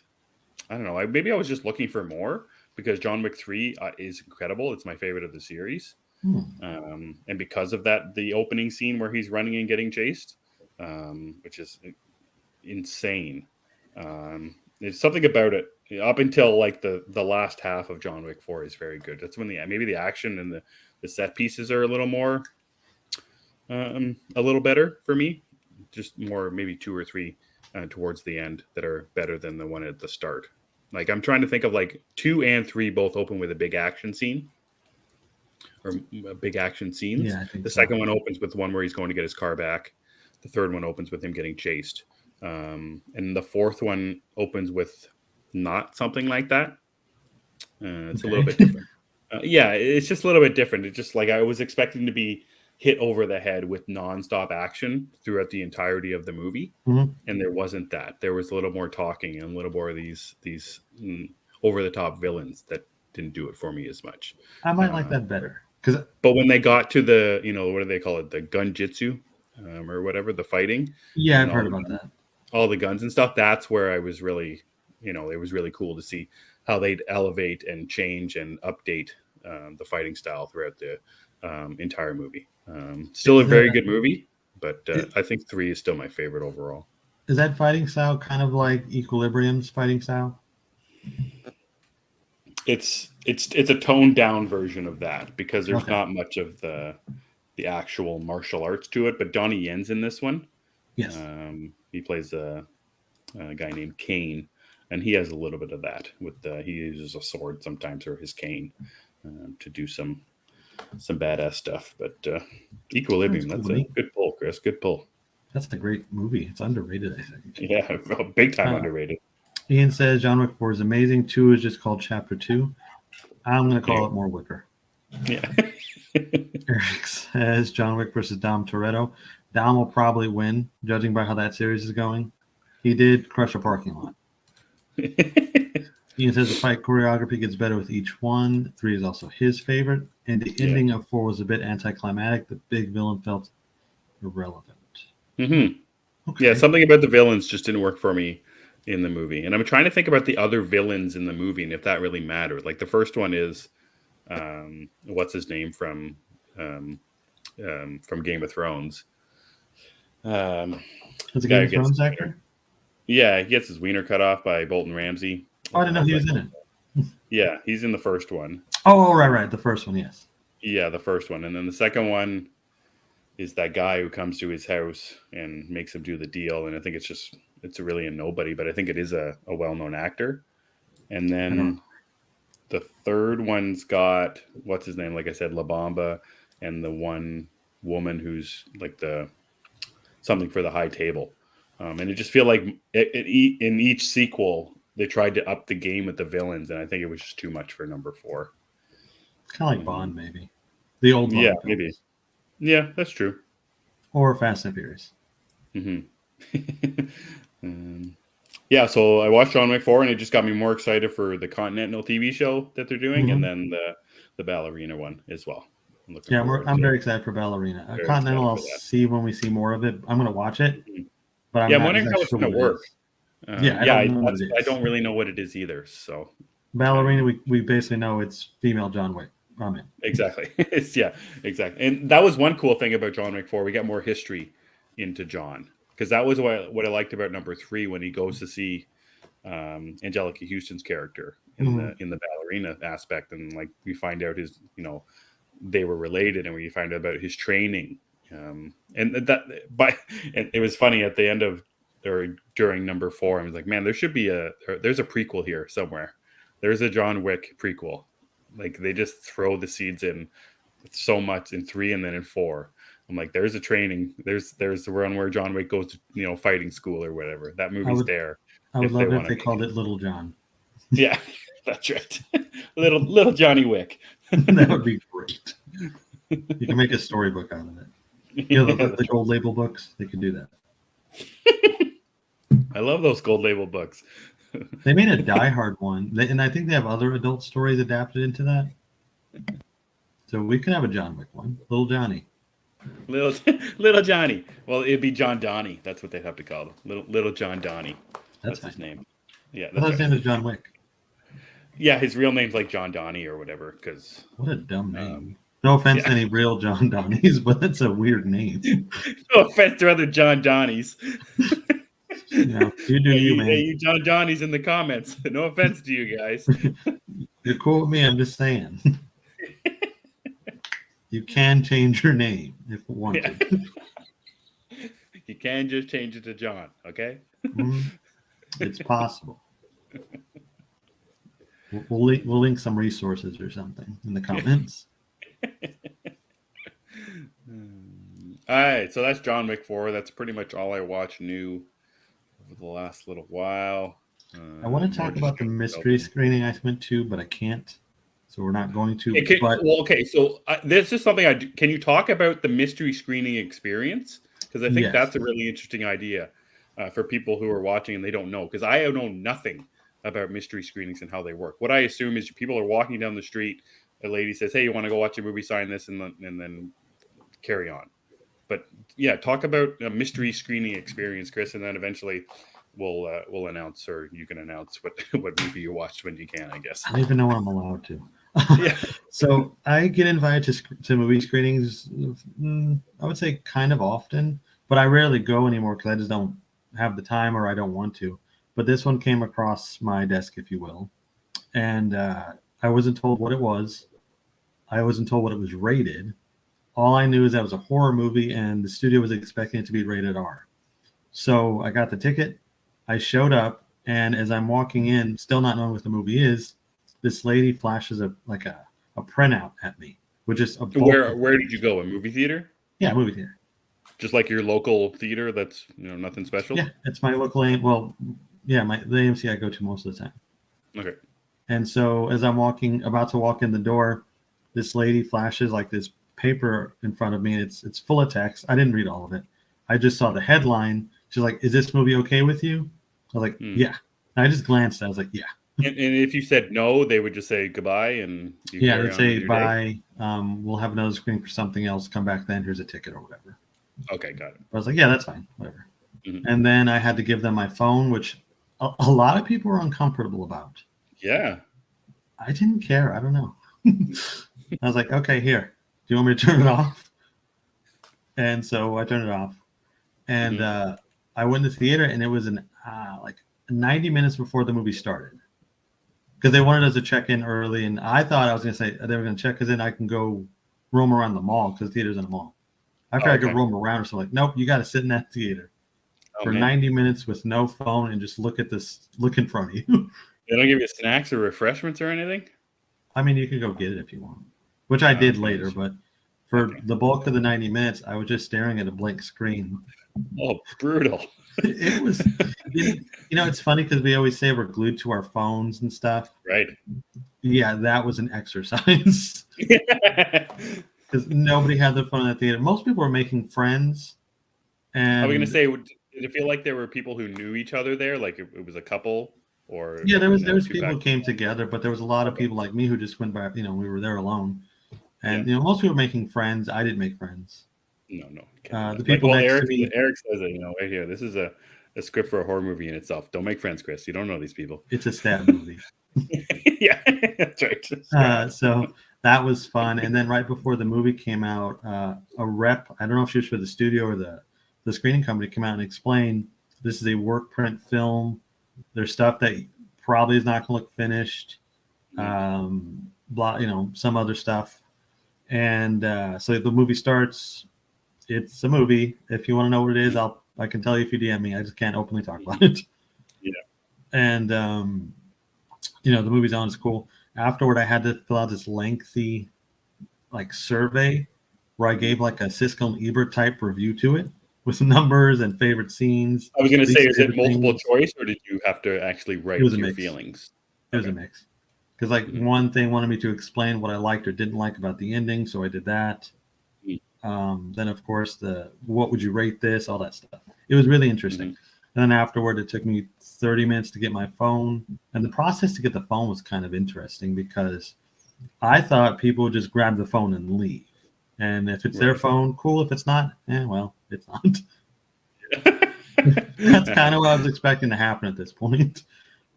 I don't know. Maybe I was just looking for more, because John Wick 3 is incredible. It's my favorite of the series. And because of that, the opening scene where he's running and getting chased, which is insane. There's something about it up until like the last half of John Wick 4 is very good. That's when maybe the action and the set pieces are a little more, a little better for me. Just more, maybe 2 or 3 towards the end that are better than the one at the start. Like I'm trying to think of like 2 and 3 both open with a big action scene or big action scenes. Yeah, I think the second one opens with one where he's going to get his car back. The third one opens with him getting chased. And the fourth one opens with not something like that. It's a little bit different. Yeah, it's just a little bit different. It's just like I was expecting to be hit over the head with nonstop action throughout the entirety of the movie. And there wasn't that. There was a little more talking and a little more of these over-the-top villains that didn't do it for me as much. I might like that better. But when they got to the, what do they call it? The gunjitsu or whatever, the fighting. Yeah, I've heard about that. All the guns and stuff. That's where I was really, it was really cool to see how they'd elevate and change and update the fighting style throughout the entire movie. Still a very good movie, but I think 3 is still my favorite overall. Is that fighting style kind of like Equilibrium's fighting style? It's a toned down version of that, because there's not much of the actual martial arts to it. But Donnie Yen's in this one. Yes. He plays a guy named Kane, and he has a little bit of that. He uses a sword sometimes, or his cane, to do some badass stuff. But Equilibrium, that's a good pull, Chris. Good pull. That's a great movie. It's underrated, I think. Yeah, big time underrated. Ian says John Wick 4 is amazing. 2 is just called Chapter 2. I'm going to call it more Wicker. Yeah. Eric says John Wick versus Dom Toretto. Dom will probably win, judging by how that series is going. He did crush a parking lot. Ian says the fight choreography gets better with each one. 3 is also his favorite. And the ending of 4 was a bit anticlimactic. The big villain felt irrelevant. Okay. Yeah, something about the villains just didn't work for me in the movie. And I'm trying to think about the other villains in the movie and if that really mattered. Like the first one is what's his name from Game of Thrones. Is it Game of Thrones actor? Yeah, he gets his wiener cut off by Bolton Ramsey. Oh, I didn't know he was in it. Yeah, he's in the first one. Oh, right. The first one, yes. Yeah, the first one. And then the second one is that guy who comes to his house and makes him do the deal. And I think it's really a nobody, but I think it is a well-known actor. And then the third one's got, what's his name? Like I said, La Bamba, and the one woman who's like something for the high table. And it just feel like in each sequel, they tried to up the game with the villains. And I think it was just too much for number 4. Kind of like Bond, maybe. The old Bond. Yeah, maybe. Yeah, that's true. Or Fast and Furious. Yeah, so I watched John Wick 4, and it just got me more excited for the Continental TV show that they're doing, and then the Ballerina one as well. I'm very excited for Ballerina. Continental, I'll see when we see more of it. I'm going to watch it. But I'm wondering how it's going to work. I don't really know what it is either. So Ballerina, we basically know it's female John Wick. I'm in. Exactly. Exactly. And that was one cool thing about John Wick 4. We got more history into John, because that was what I liked about number 3 when he goes to see Angelica Houston's character in the ballerina aspect, and like we find out his, they were related, and we find out about his training, and it was funny at the end of or during number 4. I was like, man, there's a prequel here somewhere. There's a John Wick prequel. Like they just throw the seeds in so much in 3 and then in 4. I'm like, there's a training. There's the one where John Wick goes to fighting school or whatever. That movie's there. I would love it if they called it Little John. Yeah, that's right. little Johnny Wick. That would be great. You can make a storybook out of it. The gold label books, they can do that. I love those gold label books. They made a Die Hard one, and I think they have other adult stories adapted into that. So we can have a John Wick one, Little Johnny. Little Johnny. Well, it'd be John Donnie. That's what they'd have to call him. Little John Donnie. That's his name. Yeah, that's his name is John Wick. Yeah, his real name's like John Donnie or whatever. Because what a dumb name. No offense to any real John Donnies, but that's a weird name. No offense to other John Donnies. You do you, man. Hey, you John Donnies in the comments. No offense to you guys. You're cool with me. I'm just saying. You can change your name if you want to. You can just change it to John, okay? It's possible. We'll link some resources or something in the comments. All right, so that's John Wick 4. That's pretty much all I watched new over the last little while. I want to talk about the mystery screening I went to, but I can't. So we're not going to. Okay. So this is something can you talk about the mystery screening experience? Because I think that's a really interesting idea for people who are watching and they don't know. Because I know nothing about mystery screenings and how they work. What I assume is people are walking down the street. A lady says, "Hey, you want to go watch a movie? Sign this," and then carry on. But yeah, talk about a mystery screening experience, Chris, and then eventually we'll announce, or you can announce what movie you watched when you can. I guess I don't even know I'm allowed to. Yeah. So I get invited to movie screenings. I would say kind of often, but I rarely go anymore because I just don't have the time or I don't want to. But this one came across my desk, if you will, and I wasn't told what it was. I wasn't told what it was rated. All I knew is that it was a horror movie, and the studio was expecting it to be rated R. So I got the ticket. I showed up, and as I'm walking in, still not knowing what the movie is, this lady flashes a printout at me, which is where did you go? A movie theater? Yeah, movie theater. Just like your local theater. That's nothing special. Yeah, it's my local. Well, yeah, the AMC I go to most of the time. Okay. And so as I'm about to walk in the door, this lady flashes like this paper in front of me, and it's full of text. I didn't read all of it. I just saw the headline. She's like, "Is this movie okay with you?" I was like, "Yeah." And I just glanced. I was like, "Yeah." And if you said no, they would just say goodbye, and they'd say bye. We'll have another screening for something else. Come back then. Here's a ticket or whatever. Okay, got it. I was like, "Yeah, that's fine, whatever." And then I had to give them my phone, which a lot of people were uncomfortable about. Yeah, I didn't care. I don't know. I was like, "Okay, here. Do you want me to turn it off?" And so I turned it off, and I went to the theater, and it was like 90 minutes before the movie started. Because they wanted us to check in early, and I thought I was going to say they were going to check because then I can go roam around the mall because the theater's in a mall. I figured I could roam around or something. Like, nope, you got to sit in that theater for 90 minutes with no phone and just look in front of you. They don't give you snacks or refreshments or anything? I mean, you can go get it if you want, which I did later, but for the bulk of the 90 minutes, I was just staring at a blank screen. Oh, brutal. It was, it's funny because we always say we're glued to our phones and stuff. Right. Yeah, that was an exercise. Because nobody had their phone in the theater. Most people were making friends. And I was going to say, did it feel like there were people who knew each other there? Like it was a couple? Or yeah, there was people who came together, but there was a lot of people like me who just went by. We were there alone. And most people were making friends. I didn't make friends. No. The people next to me. Eric says it. Right here. This is a script for a horror movie in itself. Don't make friends, Chris. You don't know these people. It's a stab movie. Yeah, that's right. So that was fun. And then right before the movie came out, a rep, I don't know if she was for the studio or the screening company, came out and explained this is a work print film. There's stuff that probably is not going to look finished. Some other stuff. And so the movie starts. It's a movie. If you want to know what it is, I can tell you if you DM me. I just can't openly talk about it. Yeah. And the movie's on. It's cool. Afterward, I had to fill out this lengthy survey where I gave a Siskel and Ebert type review to it with numbers and favorite scenes. I was going to say, is it multiple choice, or did you have to actually write your feelings? It was a mix. Because one thing wanted me to explain what I liked or didn't like about the ending, so I did that. Then, of course, what would you rate this, all that stuff. It was really interesting. And then afterward, it took me 30 minutes to get my phone. And the process to get the phone was kind of interesting because I thought people would just grab the phone and leave. And if it's their phone, cool. If it's not, well, it's not. That's kind of what I was expecting to happen at this point.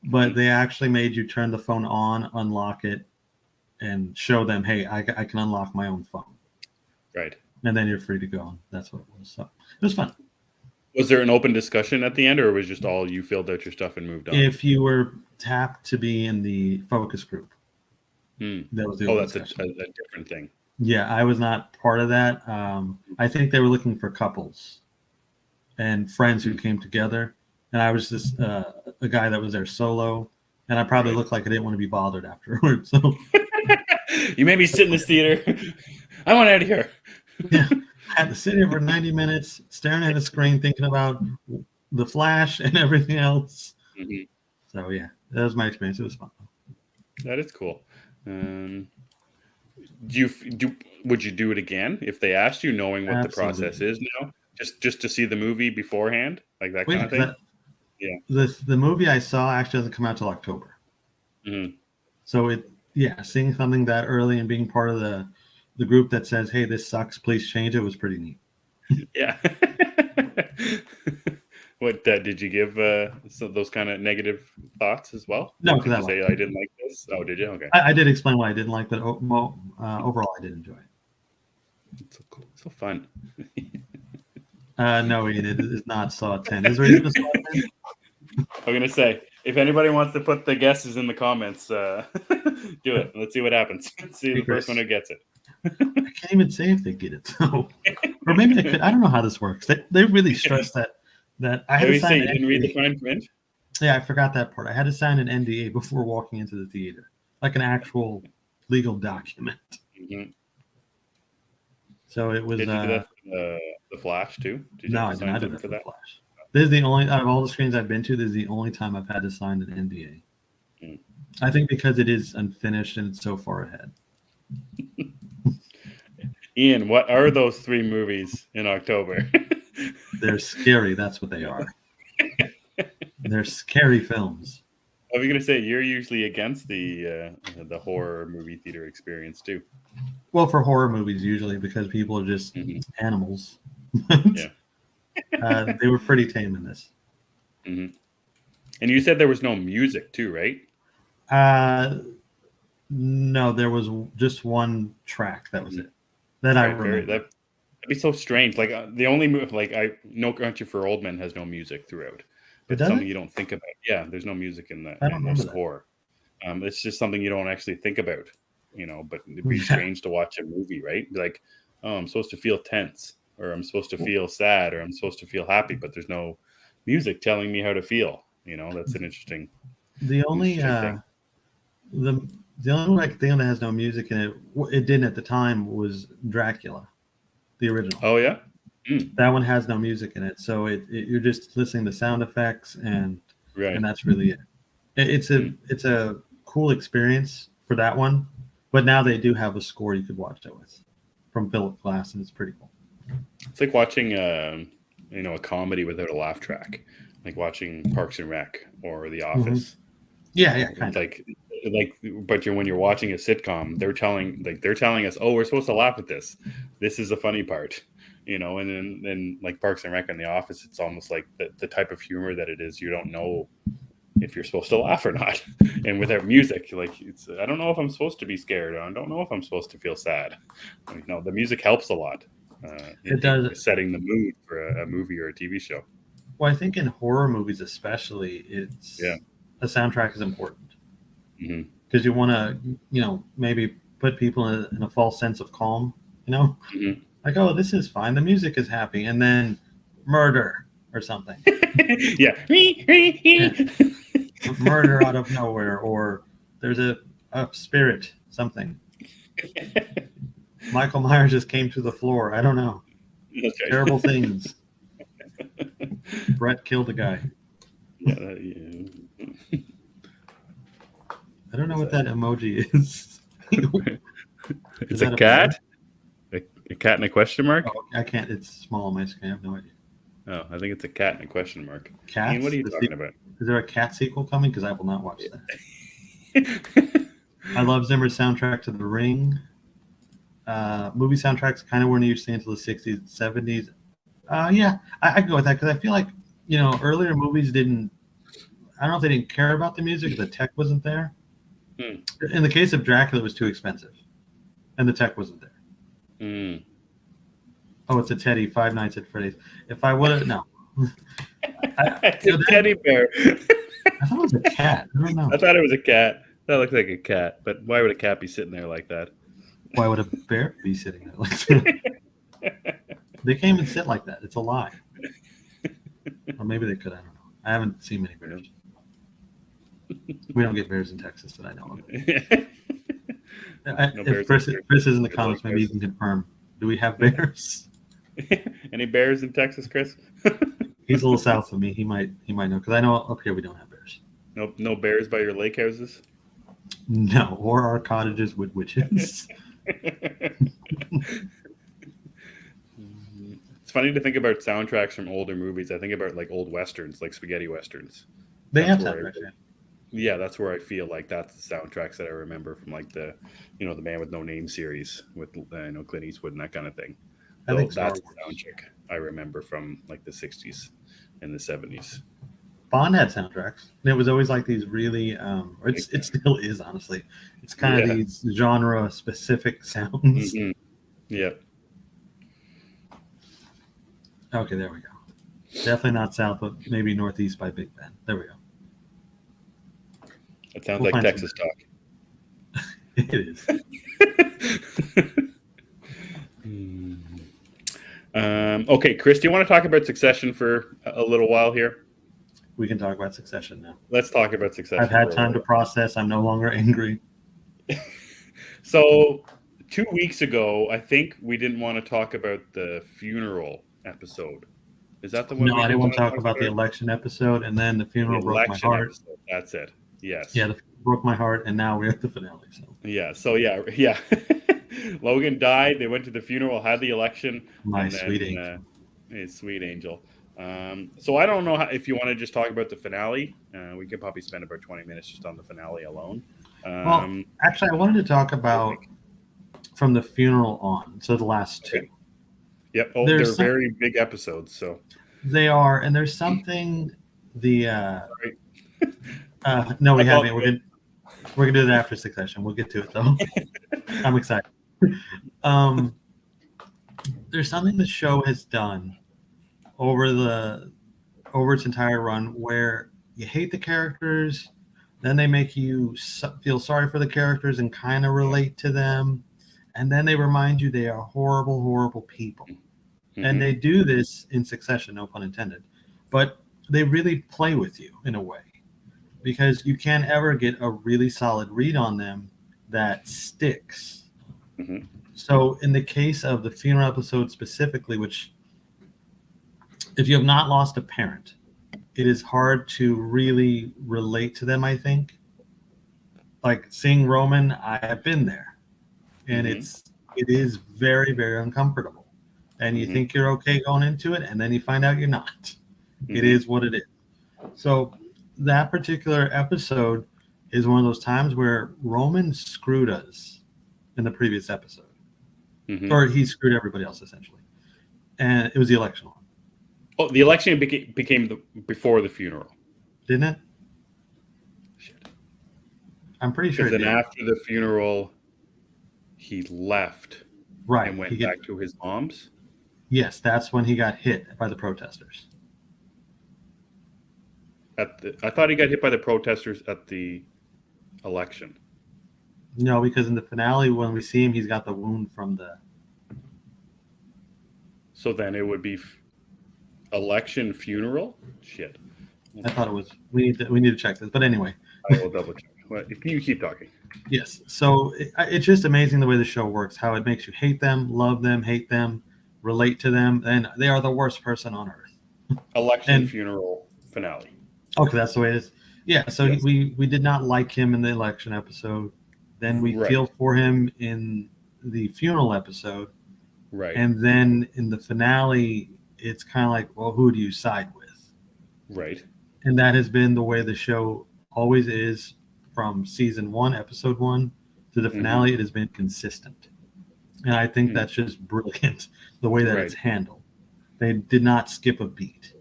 But they actually made you turn the phone on, unlock it, and show them, hey, I can unlock my own phone. Right. And then you're free to go. That's what it was. So it was fun. Was there an open discussion at the end, or was just all you filled out your stuff and moved on? If you were tapped to be in the focus group, that was the that's a different thing. Yeah, I was not part of that. I think they were looking for couples and friends who came together. And I was just a guy that was there solo. And I probably looked like I didn't want to be bothered afterwards. So you made me sit in this theater. I want out of here. Yeah, I had to sit here for 90 minutes staring at a screen thinking about the Flash and everything else. So, yeah, that was my experience. It was fun. That is cool. Would you do it again if they asked you, knowing what the process is now? Just to see the movie beforehand? Like that kind of thing? The movie I saw actually doesn't come out till October. So, seeing something that early and being part of the group that says, hey, this sucks, please change it, was pretty neat. Yeah. What did you give those kind of negative thoughts as well? No, did you say I didn't like this? Oh, did you? Okay. I did explain why I didn't like, but overall I did enjoy it. It's so cool, so fun. No, Ian, it is not Saw 10. Is there even a Saw 10? I'm gonna say, if anybody wants to put the guesses in the comments, do it. Let's see what happens. Let's see the first one who gets it. I can't even say if they get it, though. Or maybe they could. I don't know how this works. They really stress that I had to sign you didn't read the fine print? Yeah, I forgot that part. I had to sign an NDA before walking into the theater, like an actual legal document. So it was. Did you do that for the Flash too? Did you no, I did not do that for the Flash. This is the only out of all the screens I've been to. This is the only time I've had to sign an NDA. I think because it is unfinished and it's so far ahead. Ian, what are those 3 movies in October? They're scary. That's what they are. They're scary films. I was going to say, you're usually against the horror movie theater experience too. Well, for horror movies, usually because people are just animals. Yeah. They were pretty tame in this. And you said there was no music too, right? No, there was just one track. That was it. That I remember. That'd be so strange. Like the only movie, No Country for Old Men has no music throughout. It's something you don't think about. Yeah, there's no music in the score. It's just something you don't actually think about, but it'd be strange to watch a movie, right? Like, oh, I'm supposed to feel tense, or I'm supposed to feel sad, or I'm supposed to feel happy, but there's no music telling me how to feel. That's an interesting. The only thing. the only thing that has no music in it, it didn't at the time, was Dracula, the original. Oh yeah. That one has no music in it, so you're just listening to sound effects and that's really it. It's a cool experience for that one, but now they do have a score you could watch it with from Philip Glass, and it's pretty cool. It's like watching a comedy without a laugh track, like watching Parks and Rec or The Office. Yeah, kind of. But when you're watching a sitcom, they're telling us, oh, we're supposed to laugh at this. This is the funny part. And then like Parks and Rec and The Office, it's almost like the type of humor that it is. You don't know if if you're supposed to laugh or not. And without music, like I don't know if I'm supposed to be scared. I don't know if I'm supposed to feel sad. The music helps a lot. It does. Setting the mood for a movie or a TV show. Well, I think in horror movies especially, the soundtrack is important because you want to, maybe put people in a false sense of calm. Like, oh, this is fine. The music is happy, and then murder or something. Yeah. Murder out of nowhere, or there's a spirit, something. Michael Myers just came to the floor. I don't know. Okay. Terrible things. Brett killed a guy. Yeah. I don't know what that emoji is. It's a cat? A cat and a question mark? Oh, I can't. It's small on my screen. I have no idea. Oh, I think it's a cat and a question mark. Cats? Ian, what are you talking about? Is there a cat sequel coming? Because I will not watch that. I love Zimmer's soundtrack to The Ring. Movie soundtracks kind of weren't usually until the 60s, 70s. Yeah, I can go with that because I feel like, earlier movies I don't know if they didn't care about the music, the tech wasn't there. In the case of Dracula, it was too expensive, and the tech wasn't there. Oh, it's a teddy. Five Nights at Freddy's. If I would have, no. It's a teddy bear. I thought it was a cat. I don't know. I thought it was a cat. That looked like a cat, but why would a cat be sitting there like that? Why would a bear be sitting there like that? They can't even sit like that. It's a lie. Or maybe they could. I don't know. I haven't seen many bears. We don't get bears in Texas that I know of. If Chris is in the comments, maybe you can confirm. Do we have bears? Any bears in Texas, Chris? He's a little south of me. He might know, because I know up here we don't have bears. No bears by your lake houses? No, or our cottages with witches. It's funny to think about soundtracks from older movies. I think about like old westerns, like spaghetti westerns. They have soundtracks. Yeah, that's where I feel like that's the soundtracks that I remember from like the the Man with No Name series with Clint Eastwood and that kind of thing. I think that's the soundtrack I remember from like the 60s and the 70s. Bond had soundtracks. And it was always like these really, it still is, honestly. It's kind of these genre specific sounds. Mm-hmm. Yeah. Okay, there we go. Definitely not south, but maybe northeast by Big Bend. There we go. It sounds like Texas talk. It is. Okay, Chris, do you want to talk about Succession for a little while here? We can talk about Succession now. Let's talk about Succession. I've had time to process. I'm no longer angry. So 2 weeks ago, I think we didn't want to talk about the funeral episode. Is that the one? No, I didn't want to talk about the election episode, and then the funeral broke my heart. Episode. That's it. Yes. Yeah, broke my heart, and now we're at the finale. So yeah. Logan died. They went to the funeral, had the election. Sweet angel. Sweet angel. So I don't know if you want to just talk about the finale. We could probably spend about 20 minutes just on the finale alone. Well, actually, I wanted to talk about from the funeral on. So the last two. Yep. Oh, they're very big episodes. So they are, and there's something no, we haven't. We're gonna do that after Succession. We'll get to it though. I'm excited. There's something the show has done over its entire run where you hate the characters, then they make you feel sorry for the characters and kind of relate to them, and then they remind you they are horrible, horrible people. Mm-hmm. And they do this in Succession, no pun intended, but they really play with you in a way because you can't ever get a really solid read on them that sticks. Mm-hmm. So in the case of the funeral episode specifically, which if you have not lost a parent, it is hard to really relate to them, I think. Like seeing Roman, I have been there. And it is very, very uncomfortable. And you think you're okay going into it, and then you find out you're not. Mm-hmm. It is what it is. So that particular episode is one of those times where Roman screwed us in the previous episode. Mm-hmm. Or he screwed everybody else, essentially. And it was the election one. Oh, the election became before the funeral. Didn't it? I'm pretty sure. Because then after the funeral, he left. Right. And went back to his mom's. Yes, that's when he got hit by the protesters. I thought he got hit by the protesters at the election. No, because in the finale, when we see him, he's got the wound from the. So then it would be election funeral. Shit. I thought it was. We need to check this, but anyway. I will double check. Well, if you keep talking. Yes. So it's just amazing the way the show works. How it makes you hate them, love them, hate them, relate to them, and they are the worst person on earth. Election funeral finale. Okay, that's the way it is. Yeah. So yes. we did not like him in the election episode. Then we feel for him in the funeral episode. Right. And then in the finale, it's kind of like, well, who do you side with? Right. And that has been the way the show always is from season 1, episode 1 to the finale. Mm-hmm. It has been consistent. And I think that's just brilliant, the way that it's handled. They did not skip a beat.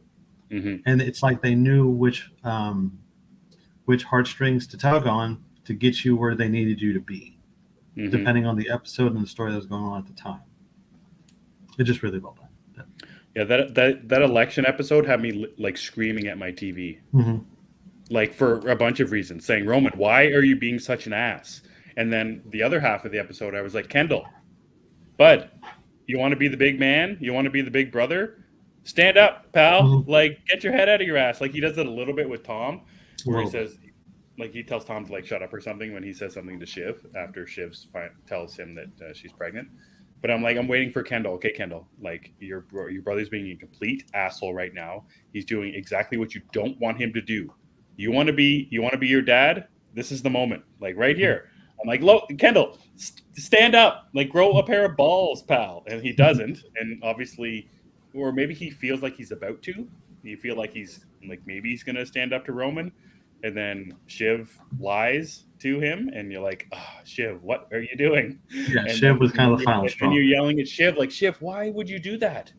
Mm-hmm. And it's like they knew which heartstrings to tug on to get you where they needed you to be, depending on the episode and the story that was going on at the time. It's just really well done. Yeah, that election episode had me like screaming at my TV, like for a bunch of reasons, saying, "Roman, why are you being such an ass?" And then the other half of the episode, I was like, "Kendall, bud, you want to be the big man? You want to be the big brother? Stand up, pal! Like, get your head out of your ass." Like he does it a little bit with Tom, where he says, like he tells Tom to like shut up or something when he says something to Shiv after Shiv tells him that she's pregnant. But I'm waiting for Kendall. Okay, Kendall, like your brother's being a complete asshole right now. He's doing exactly what you don't want him to do. You want to be your dad? This is the moment, like right here. I'm like, look, Kendall, stand up, like grow a pair of balls, pal. And he doesn't. And obviously, or maybe he feels like he's about to. You feel like maybe he's going to stand up to Roman. And then Shiv lies to him, and you're like, oh, Shiv, what are you doing? Yeah, and Shiv was kind of the final straw. And you're yelling at Shiv, like, Shiv, why would you do that?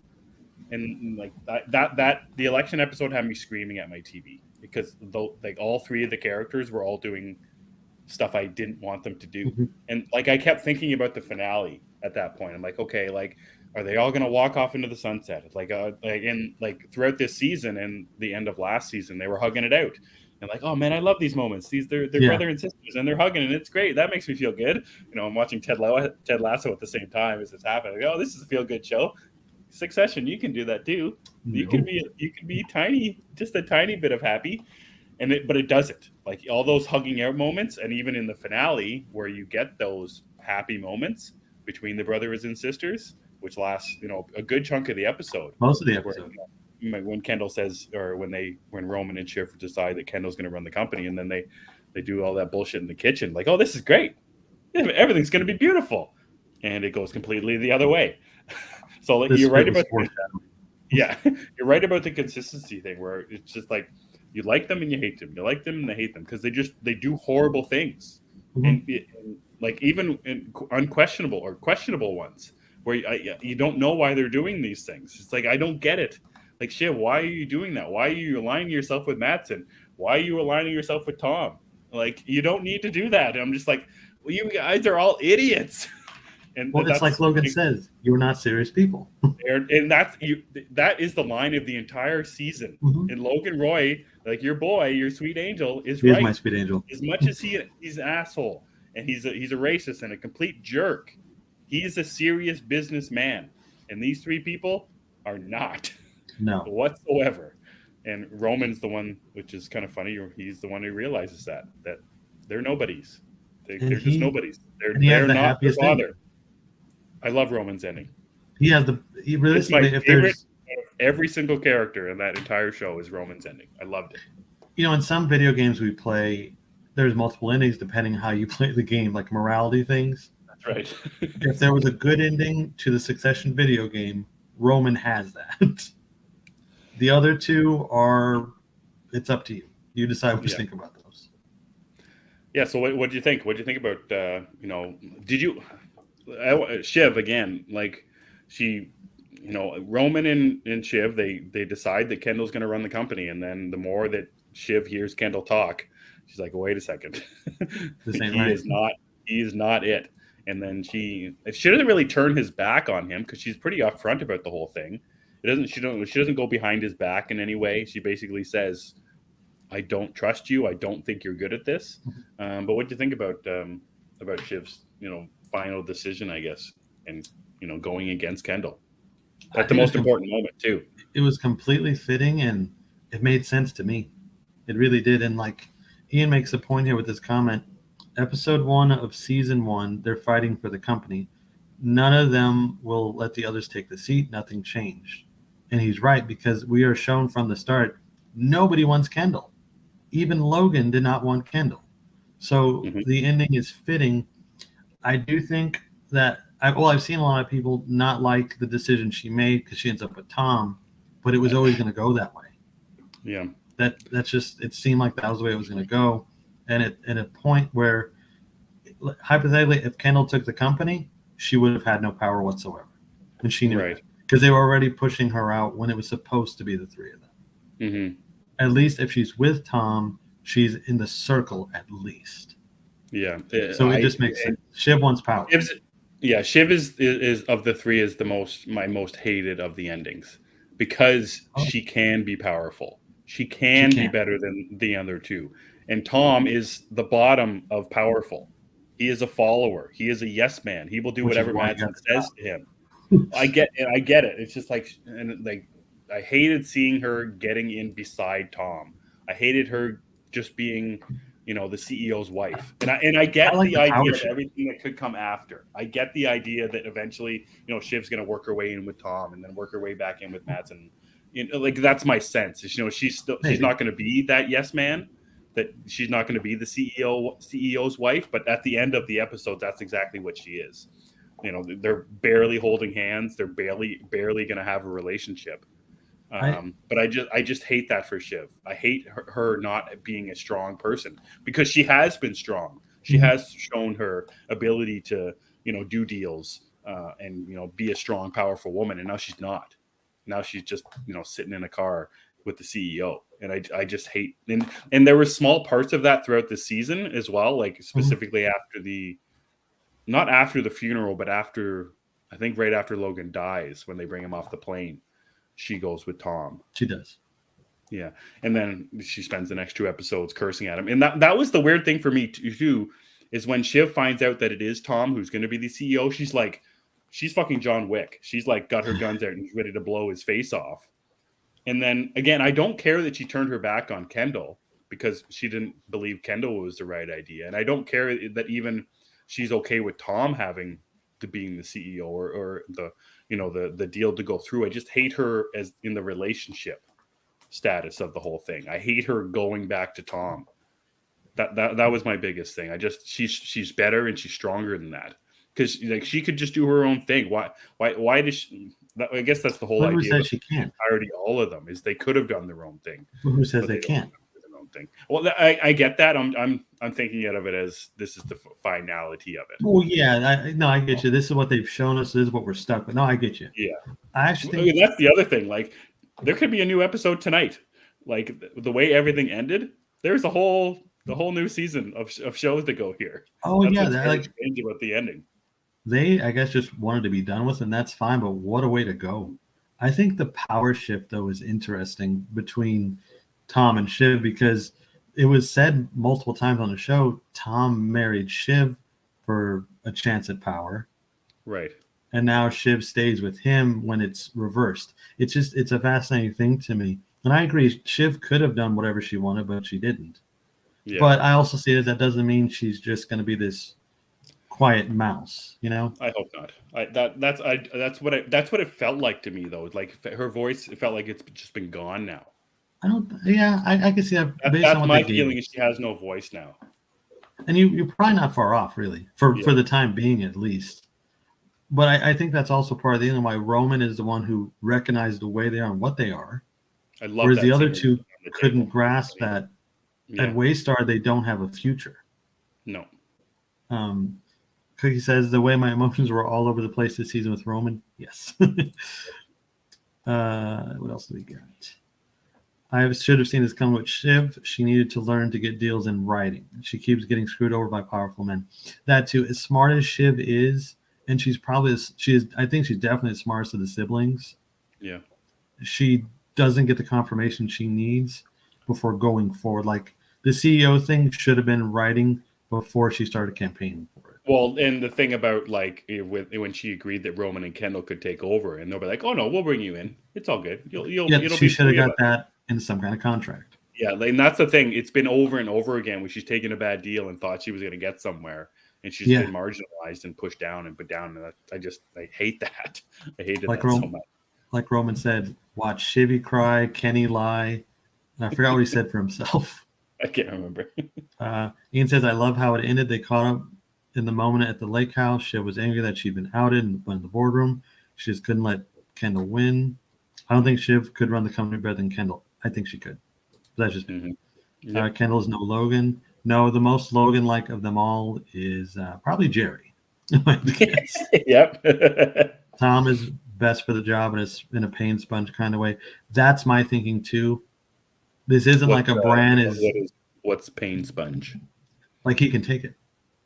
And like that the election episode had me screaming at my TV because like all three of the characters were all doing stuff I didn't want them to do. And like I kept thinking about the finale at that point. I'm like, okay, like, are they all going to walk off into the sunset? Like throughout this season and the end of last season, they were hugging it out. And like, oh man, I love these moments. They're brother and sisters, and they're hugging, and it's great. That makes me feel good. I'm watching Ted Lasso at the same time as it's happening. Like, oh, this is a feel good show. Succession, you can do that too. You can be tiny, just a tiny bit of happy, but it doesn't. Like all those hugging out moments, and even in the finale where you get those happy moments between the brothers and sisters, which lasts a good chunk of the episode. Most of the episode. When Kendall says, or when Roman and Shiv decide that Kendall's going to run the company, and then they do all that bullshit in the kitchen, like, oh, this is great, everything's going to be beautiful, and it goes completely the other way. So like you're right about you're right about the consistency thing, where it's just like you like them and you hate them, you like them and they hate them because they do horrible things, and like even in unquestionable or questionable ones where you don't know why they're doing these things. It's like I don't get it. Like, Shiv, why are you doing that? Why are you aligning yourself with Mattson? Why are you aligning yourself with Tom? Like, you don't need to do that. And I'm just like, well, you guys are all idiots. And it's like Logan says, you're not serious people. And that is the line of the entire season. And Logan Roy, like your boy, your sweet angel, is right. He's my sweet angel. As much as he's an asshole and he's a racist and a complete jerk, he is a serious businessman. And these three people are not. No, whatsoever. And Roman's the one, which is kind of funny. He's the one who realizes that they're nobodies. They're just nobodies. They're not the father. Thing. I love Roman's ending. It's my favorite. Every single character in that entire show is Roman's ending. I loved it. In some video games we play, there's multiple endings depending how you play the game, like morality things. That's right. If there was a good ending to the Succession video game, Roman has that. The other two it's up to you. You decide what you think about those. Yeah. So what do you think? What do you think about, did you, Shiv again, like she, Roman and Shiv, they decide that Kendall's going to run the company. And then the more that Shiv hears Kendall talk, She's like, wait a second. He is not it. And then she doesn't really turn his back on him because she's pretty upfront about the whole thing. She doesn't go behind his back in any way. She basically says, I don't trust you. I don't think you're good at this. But what do you think about Shiv's, final decision, I guess, and, going against Kendall at the most important moment too? It was completely fitting and it made sense to me. It really did. And like Ian makes a point here with this comment, episode 1 of season 1, they're fighting for the company. None of them will let the others take the seat. Nothing changed. And he's right, because we are shown from the start, nobody wants Kendall. Even Logan did not want Kendall. So the ending is fitting. I do think that I've seen a lot of people not like the decision she made because she ends up with Tom, but it was always going to go that way. Yeah. That's just, it seemed like that was the way it was going to go. And at a point where, hypothetically, if Kendall took the company, she would have had no power whatsoever. And she knew it. Because they were already pushing her out when it was supposed to be the 3 of them. Mm-hmm. At least if she's with Tom, she's in the circle at least. Yeah. So it just makes sense. Shiv wants power. Shiv is of the 3 is my most hated of the endings because she can be powerful. She can be better than the other 2. And Tom is the bottom of powerful. He is a follower. He is a yes man. He will do whatever Madsen says to him. I get it. It's just like I hated seeing her getting in beside Tom. I hated her just being, the CEO's wife. And I get the idea of everything that could come after. I get the idea that eventually, Shiv's going to work her way in with Tom and then work her way back in with Madsen. That's my sense. She's not going to be that yes man. That she's not going to be the CEO's wife. But at the end of the episode, that's exactly what she is. They're barely holding hands. They're barely going to have a relationship. But I just hate that for Shiv. I hate her not being a strong person because she has been strong. She has shown her ability to, do deals and, be a strong, powerful woman. And now she's not. Now she's just, sitting in a car with the CEO. And I just hate. And there were small parts of that throughout the season as well, like specifically not after the funeral, but after, I think right after Logan dies, when they bring him off the plane. She goes with Tom. She does. Yeah. And then she spends the next 2 episodes cursing at him. And that was the weird thing for me too, is when Shiv finds out that it is Tom who's going to be the CEO, she's fucking John Wick. She's like got her guns out and she's ready to blow his face off. And then again, I don't care that she turned her back on Kendall because she didn't believe Kendall was the right idea. And I don't care that even she's okay with Tom having to being the CEO or the deal to go through. I just hate her as in the relationship status of the whole thing. I hate her going back to Tom. That was my biggest thing. She's better and she's stronger than that because she could just do her own thing. Why does she? I guess that's the whole idea. Who said she can't? Entirety, all of them is they could have done their own thing. Who says they can't? Thing. Well, I get that. I'm thinking of it as this is the finality of it. Well, yeah, I get you. This is what they've shown us. This is what we're stuck with. No, I get you. Yeah, I actually think that's the other thing. Like, there could be a new episode tonight. Like the way everything ended, there's the whole new season of shows to go here. Oh that's yeah, strange about the ending. They, I guess, just wanted to be done with, and that's fine. But what a way to go! I think the power shift though is interesting between Tom and Shiv because it was said multiple times on the show Tom married Shiv for a chance at power, right? And now Shiv stays with him when it's reversed. It's a fascinating thing to me, and I agree. Shiv could have done whatever she wanted, but she didn't. Yeah. But I also see it that doesn't mean she's just going to be this quiet mouse, I hope not. That's what it felt like to me though. Like her voice, it felt like it's just been gone now. I can see that. That's my feeling is she has no voice now. And you're probably not far off, really, for the time being at least. But I think that's also part of the reason why Roman is the one who recognized the way they are and what they are. I love whereas that the other 2 couldn't grasp that at Waystar they don't have a future. No. Cookie says the way my emotions were all over the place this season with Roman. Yes. What else do we got? I should have seen this coming with Shiv. She needed to learn to get deals in writing. She keeps getting screwed over by powerful men. That too, as smart as Shiv is, and she's probably I think she's definitely the smartest of the siblings. Yeah. She doesn't get the confirmation she needs before going forward. Like the CEO thing should have been writing before she started campaigning for it. Well, and the thing about like when she agreed that Roman and Kendall could take over, and they'll be like, "Oh no, we'll bring you in. It's all good. She should have got that in some kind of contract. Yeah, and that's the thing. It's been over and over again where she's taken a bad deal and thought she was going to get somewhere, and she's been marginalized and pushed down and put down. And I hate that. I hated that so much. Like Roman said, watch Shivy cry, Kenny lie. And I forgot what he said for himself. I can't remember. Ian says, I love how it ended. They caught up in the moment at the lake house. Shiv was angry that she'd been outed and went in the boardroom. She just couldn't let Kendall win. I don't think Shiv could run the company better than Kendall. I think she could. That's just Kendall's no Logan. No, the most Logan-like of them all is probably Jerry. Yep. Tom is best for the job, and it's in a pain sponge kind of way. That's my thinking too. This isn't like a Bran what's pain sponge? Like he can take it.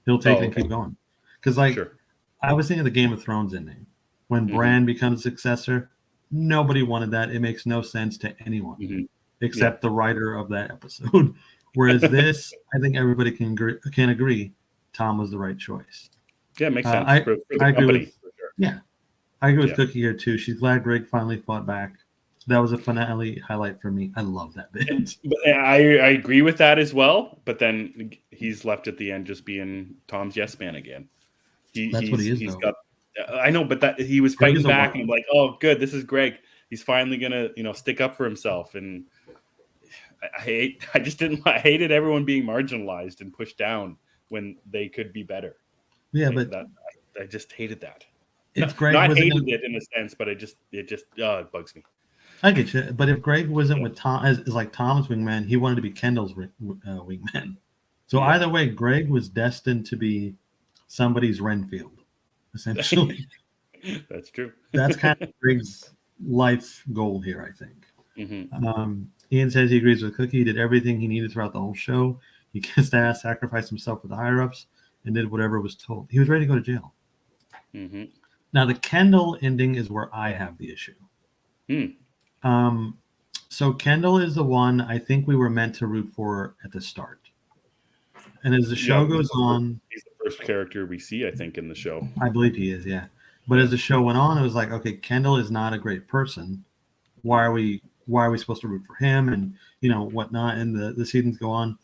He'll take it and keep going. Because I was thinking of the Game of Thrones ending. When Bran becomes successor, nobody wanted that. It makes no sense to anyone except the writer of that episode. Whereas this, I think everybody can agree Tom was the right choice. Yeah, it makes sense. I agree with, yeah. I agree with Cookie here too. She's glad Greg finally fought back. That was a finale highlight for me. I love that bit. I agree with that as well. But then he's left at the end just being Tom's yes man again. That's what he is. I know, but that he was fighting back, and I'm like, oh, good. This is Greg. He's finally gonna, stick up for himself. And I hated everyone being marginalized and pushed down when they could be better. Yeah, but I just hated that. If Greg not hated it in a sense, but it bugs me. I get you, but if Greg wasn't with Tom as like Tom's wingman, he wanted to be Kendall's wingman. So either way, Greg was destined to be somebody's Renfield, essentially. That's true. That's kind of Greg's life goal here, I think. Mm-hmm. Ian says he agrees with Cookie. He did everything he needed throughout the whole show. He kissed ass, sacrificed himself for the higher-ups, and did whatever was told. He was ready to go to jail. Mm-hmm. Now, the Kendall ending is where I have the issue. So Kendall is the one I think we were meant to root for at the start. And as the show goes on... He's the first character we see, I think, in the show. I believe he is, yeah. But as the show went on, it was like, okay, Kendall is not a great person. Why are we supposed to root for him and, whatnot? And the seasons go on.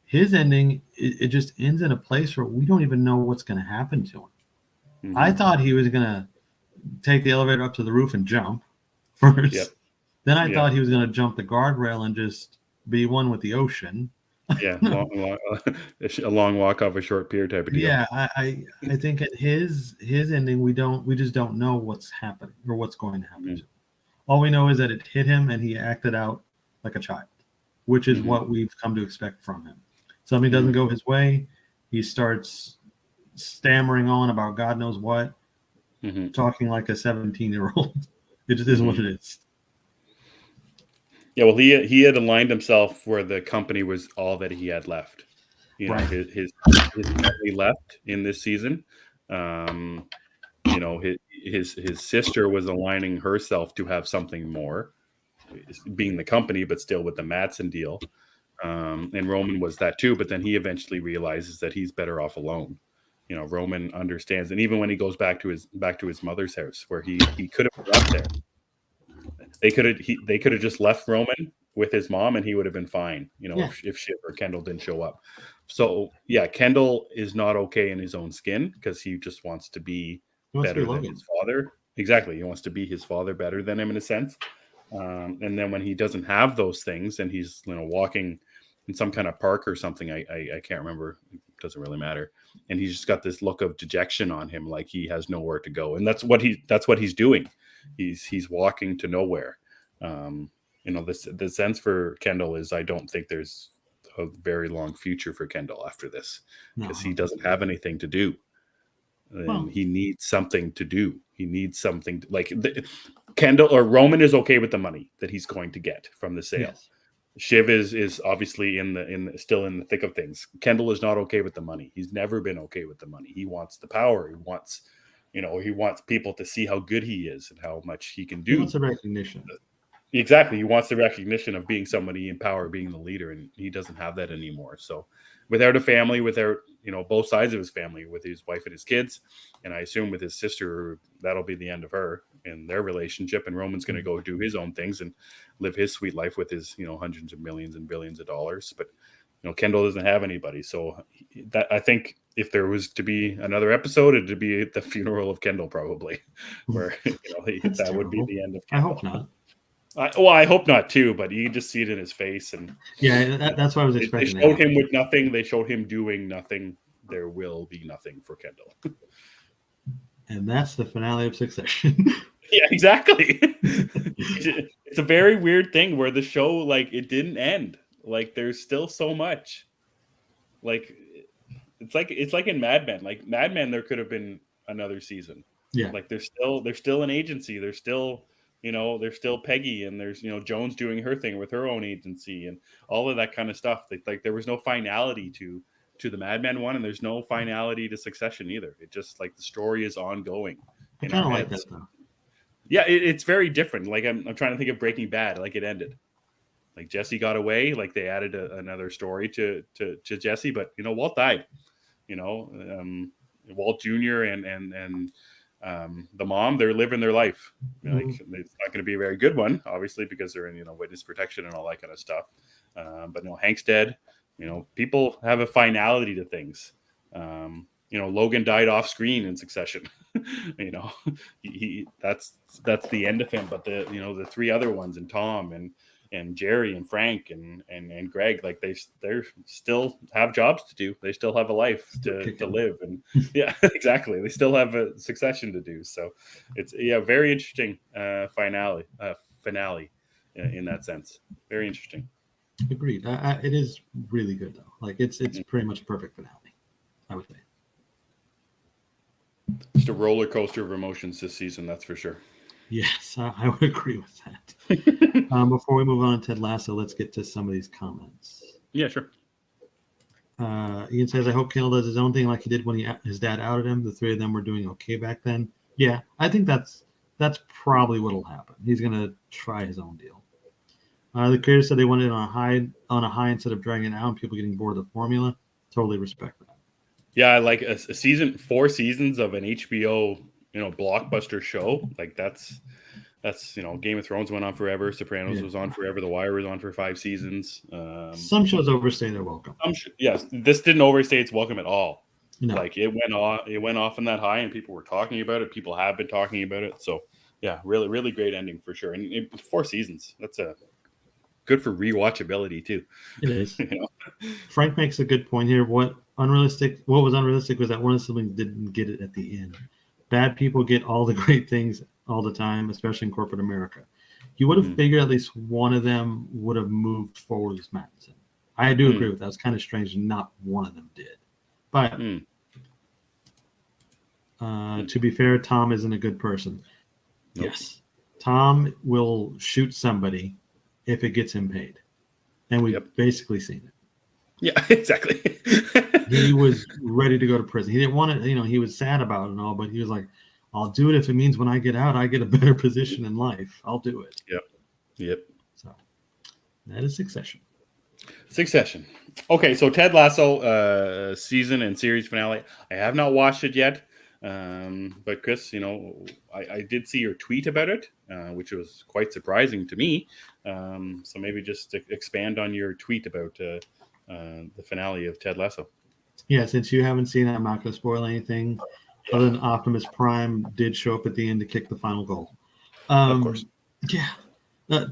His ending, it just ends in a place where we don't even know what's going to happen to him. Mm-hmm. I thought he was going to take the elevator up to the roof and jump first. Yep. Then I thought he was going to jump the guardrail and just be one with the ocean. Yeah, a long walk off a short pier type of deal. Yeah, I think at his ending, we just don't know what's happening or what's going to happen to him. All we know is that it hit him and he acted out like a child, which is what we've come to expect from him. Something doesn't go his way, he starts stammering on about God knows what, talking like a 17-year-old. It just is what it is. Yeah, well, he had aligned himself where the company was all that he had left. His family left in this season. His sister was aligning herself to have something more, being the company, but still with the Madsen deal. And Roman was that too, but then he eventually realizes that he's better off alone. Roman understands, and even when he goes back to his mother's house, where he could have left there. They could have just left Roman with his mom, and he would have been fine. If Shiv or Kendall didn't show up. So yeah, Kendall is not okay in his own skin because he just wants to be better than his father. Exactly, he wants to be his father better than him in a sense. And then when he doesn't have those things, and he's walking in some kind of park or something, I can't remember. It doesn't really matter. And he's just got this look of dejection on him, like he has nowhere to go. And that's what he's doing. He's walking to nowhere. The sense for Kendall is I don't think there's a very long future for Kendall after this because he doesn't have anything to do. And he needs something to do. He needs something Kendall or Roman is okay with the money that he's going to get from the sale. Yes. Shiv is obviously still in the thick of things. Kendall is not okay with the money. He's never been okay with the money. He wants the power. He wants people to see how good he is and how much he can do. He wants the recognition. Exactly. He wants the recognition of being somebody in power, being the leader, and he doesn't have that anymore. So without a family, without, both sides of his family, with his wife and his kids, and I assume with his sister, that'll be the end of her and their relationship. And Roman's going to go do his own things and live his sweet life with his, hundreds of millions and billions of dollars. But, Kendall doesn't have anybody. So that, I think if there was to be another episode, it'd be the funeral of Kendall, probably, where, that would be the end of Kendall. I hope not. I hope not too, but you can just see it in his face. And yeah, that's what I was expecting. They showed him with nothing. They showed him doing nothing. There will be nothing for Kendall. And that's the finale of Succession. Yeah, exactly. It's a very weird thing where the show, it didn't end. There's still so much. It's like in Mad Men. Mad Men, there could have been another season. Yeah. There's still an agency. There's still there's still Peggy, and there's Jones doing her thing with her own agency and all of that kind of stuff. There was no finality to the Mad Men one, and there's no finality to Succession either. It just the story is ongoing. I kind of like that though. Yeah, it's very different. I'm trying to think of Breaking Bad. It ended. Jesse got away. They added another story to Jesse, but Walt died. Walt Jr. and the mom, they're living their life. It's not going to be a very good one, obviously, because they're in witness protection and all that kind of stuff. But Hank's dead. People have a finality to things. Logan died off screen in Succession. That's the end of him. But the three other ones, and Tom and Jerry and Frank and Greg, they still have jobs to do. They still have a life to live, and yeah, exactly. They still have a succession to do. So it's very interesting finale in that sense. Very interesting. Agreed. It is really good though. It's pretty much a perfect finale, I would say. Just a roller coaster of emotions this season, that's for sure. Yes, I would agree with that. Before we move on to Ted Lasso, let's get to some of these comments. Yeah, sure. Ian says, I hope Kendall does his own thing like he did when his dad outed him. The three of them were doing okay back then. Yeah, I think that's probably what'll happen. He's going to try his own deal. The creators said they wanted it on a high instead of dragging it out and people getting bored of the formula. Totally respect that. Yeah, like a season, 4 seasons of an HBO blockbuster show. That's Game of Thrones went on forever. Sopranos was on forever. The Wire was on for 5 seasons. Some shows overstay their welcome. Yes, this didn't overstay its welcome at all. No. It went off in that high, and people were talking about it. People have been talking about it. So yeah, really, really great ending for sure. And 4 seasons. That's good for rewatchability too. It is. Frank makes a good point here. What was unrealistic was that one of the siblings didn't get it at the end. Bad people get all the great things all the time, especially in corporate America. You would have figured at least one of them would have moved forward with Madison. I do agree with that. It's kind of strange not one of them did. But to be fair, Tom isn't a good person. Nope. Yes. Tom will shoot somebody if it gets him paid. And we've basically seen it. Yeah, exactly. He was ready to go to prison. He didn't want it, he was sad about it and all, but he was like, I'll do it if it means when I get out, I get a better position in life. I'll do it. Yep. So that is Succession. Okay, so Ted Lasso season and series finale. I have not watched it yet. But Chris, I did see your tweet about it, which was quite surprising to me. So maybe just expand on your tweet about the finale of Ted Lasso. Yeah, since you haven't seen it, I'm not going to spoil anything. Other than Optimus Prime did show up at the end to kick the final goal. Of course. Yeah.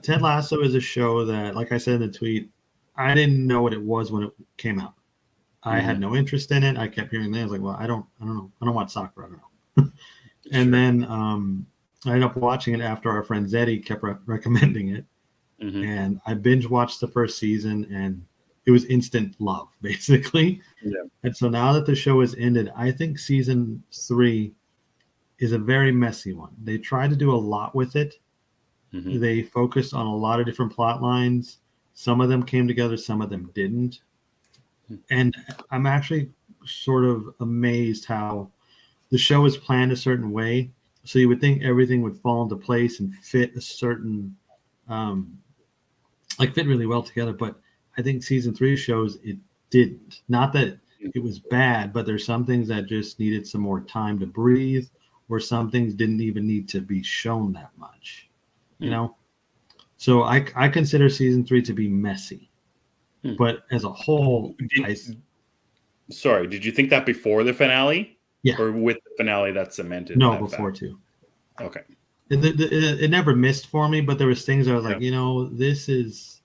Ted Lasso is a show that, like I said in the tweet, I didn't know what it was when it came out. I had no interest in it. I kept hearing that. I was like, well, I don't know. I don't watch soccer. I don't know. And then I ended up watching it after our friend Zeddy kept recommending it. And I binge watched the first season, and it was instant love, basically. Yeah. And so now that the show has ended, I think season 3 is a very messy one. They tried to do a lot with it. They focused on a lot of different plot lines. Some of them came together, some of them didn't. And I'm actually sort of amazed how the show is planned a certain way. So you would think everything would fall into place and fit a certain, fit really well together. But I think season 3 shows it didn't. Not that it was bad, but there's some things that just needed some more time to breathe, or some things didn't even need to be shown that much. You know? So I consider season 3 to be messy. But as a whole, did you think that before the finale? Yeah. Or with the finale that cemented? No, that before fact? too. Okay. It never missed for me, but there was things I was like, this is,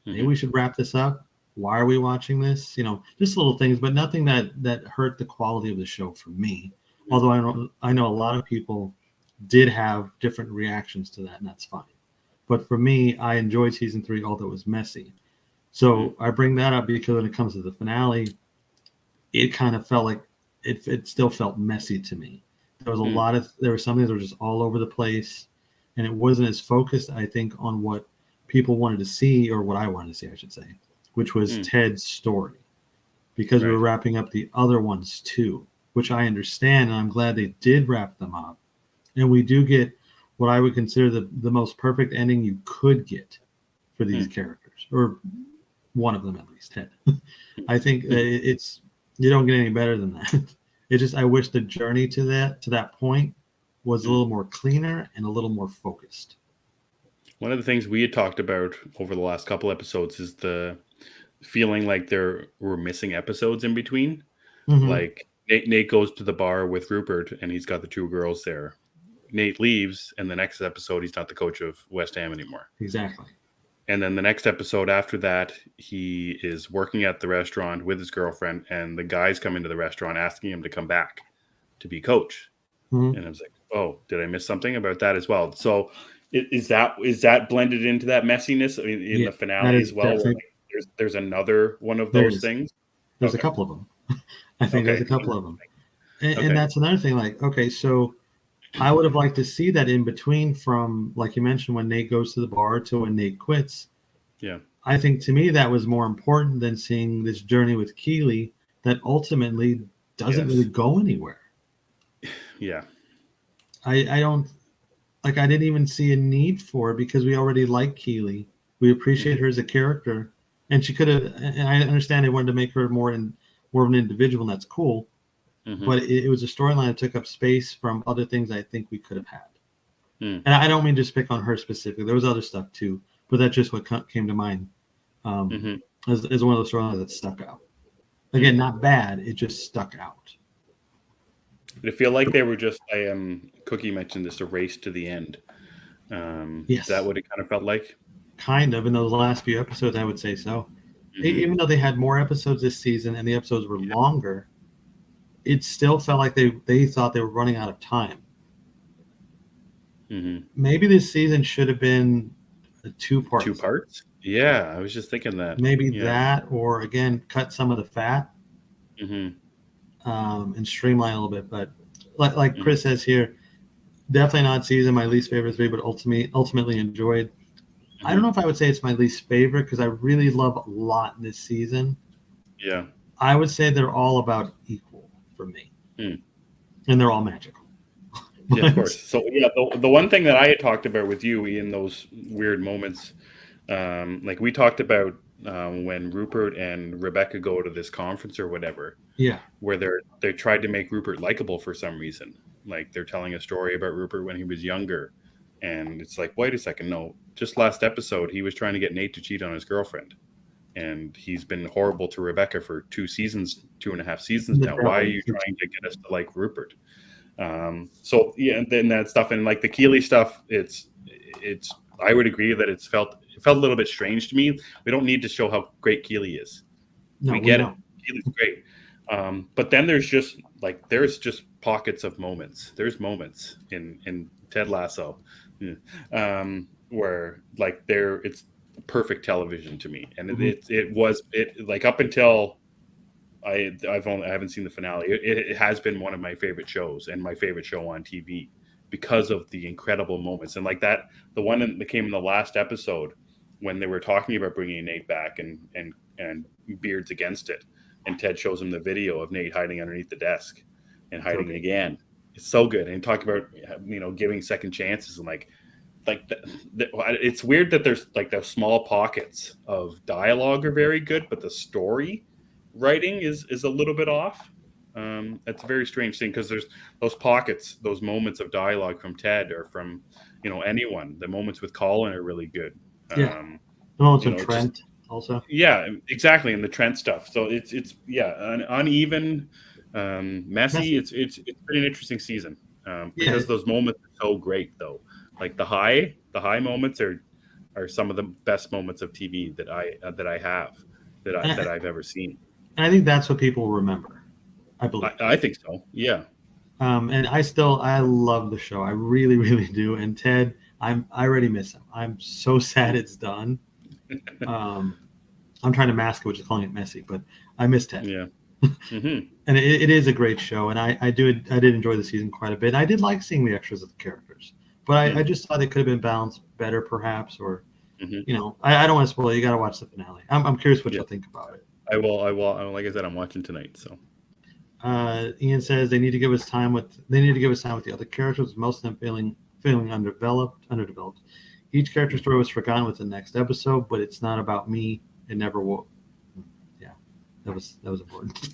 maybe we should wrap this up. Why are we watching this? Just little things, but nothing that hurt the quality of the show for me. Although I know a lot of people did have different reactions to that, and that's fine. But for me, I enjoyed season 3, although it was messy. So I bring that up because when it comes to the finale, it kind of felt like it still felt messy to me. There was there were some things that were just all over the place, and it wasn't as focused, I think, on what people wanted to see, or what I wanted to see, I should say, which was Ted's story, because we were wrapping up the other ones too, which I understand, and I'm glad they did wrap them up. And we do get what I would consider the most perfect ending you could get for these characters, or one of them at least, Ted. I think it's, you don't get any better than that. It just, I wish the journey to that point was a little more cleaner and a little more focused. One of the things we had talked about over the last couple episodes is the feeling like there were missing episodes in between. Like Nate goes to the bar with Rupert and he's got the 2 girls there. Nate leaves, and the next episode he's not the coach of West Ham anymore. Exactly. And then the next episode after that, he is working at the restaurant with his girlfriend, and the guys come into the restaurant asking him to come back to be coach. And I was like, oh, did I miss something about that as well? So is that blended into that messiness in the finale as well? Where there's another one of those things? There's a couple of them. I think there's a couple of them. And that's another thing. Like, okay, so I would have liked to see that in between, from, like you mentioned, when Nate goes to the bar to when Nate quits. Yeah. I think to me that was more important than seeing this journey with Keeley that ultimately doesn't really go anywhere. Yeah. I don't, I didn't even see a need for it, because we already like Keeley. We appreciate her as a character, and she could have, and I understand they wanted to make her more of an individual, and that's cool. But it was a storyline that took up space from other things I think we could have had. And I don't mean to pick on her specifically. There was other stuff too, but that's just what came to mind as one of those storylines that stuck out. Again, not bad. It just stuck out. Did it feel like they were just, Cookie mentioned this, a race to the end? Yes. Is that what it kind of felt like? Kind of. In those last few episodes, I would say so. Even though they had more episodes this season and the episodes were longer, it still felt like they thought they were running out of time. Maybe this season should have been a 2-part. 2 parts? Yeah, I was just thinking that. Maybe that, or again, cut some of the fat and streamline a little bit. But like Chris says here, definitely not season my least favorite 3, but ultimately enjoyed. I don't know if I would say it's my least favorite, because I really love a lot this season. Yeah. I would say they're all about equal for me. And they're all magical. Yeah, of course. So yeah, the one thing that I had talked about with you in those weird moments, like we talked about when Rupert and Rebecca go to this conference or whatever. Yeah. Where they tried to make Rupert likable for some reason. Like they're telling a story about Rupert when he was younger. And it's like, wait a second, no. Just last episode, he was trying to get Nate to cheat on his girlfriend. And he's been horrible to Rebecca for 2.5 seasons now. Why are you trying to get us to like Rupert? So yeah, and then that stuff, and like the Keeley stuff, it's I would agree that it felt a little bit strange to me. We don't need to show how great Keeley is. No, we get it. Keeley's great. But then there's just pockets of moments. There's moments in Ted Lasso where like it's perfect television to me, and it was like up until I haven't seen the finale. It has been one of my favorite shows and my favorite show on TV because of the incredible moments, and like that the one that came in the last episode when they were talking about bringing Nate back and Beard's against it, and Ted shows him the video of Nate hiding underneath the desk and hiding again. It's so good. And talk about, giving second chances and it's weird that there's like those small pockets of dialogue are very good, but the story writing is a little bit off. That's a very strange thing because there's those pockets, those moments of dialogue from Ted or from, anyone. The moments with Colin are really good. The moments with Trent also. Yeah, exactly. And the Trent stuff. So it's uneven, messy. It's been an interesting season because those moments are so great though. Like the high moments are some of the best moments of TV that I've ever seen. And I think that's what people remember. I believe. I think so. Yeah. And I love the show. I really, really do. And Ted, I already miss him. I'm so sad it's done. I'm trying to mask it, which is calling it messy, but I miss Ted. Yeah. Mm-hmm. And it is a great show, and I did enjoy the season quite a bit. I did like seeing the extras of the characters, but I just thought they could have been balanced better, perhaps, or I don't want to spoil it. You got to watch the finale. I'm curious what you'll think about it. I will. Like I said, I'm watching tonight. So, Ian says they need to give us time with the other characters. Most of them feeling underdeveloped. Each character story was forgotten with the next episode, but it's not about me. It never will. Yeah, that was important.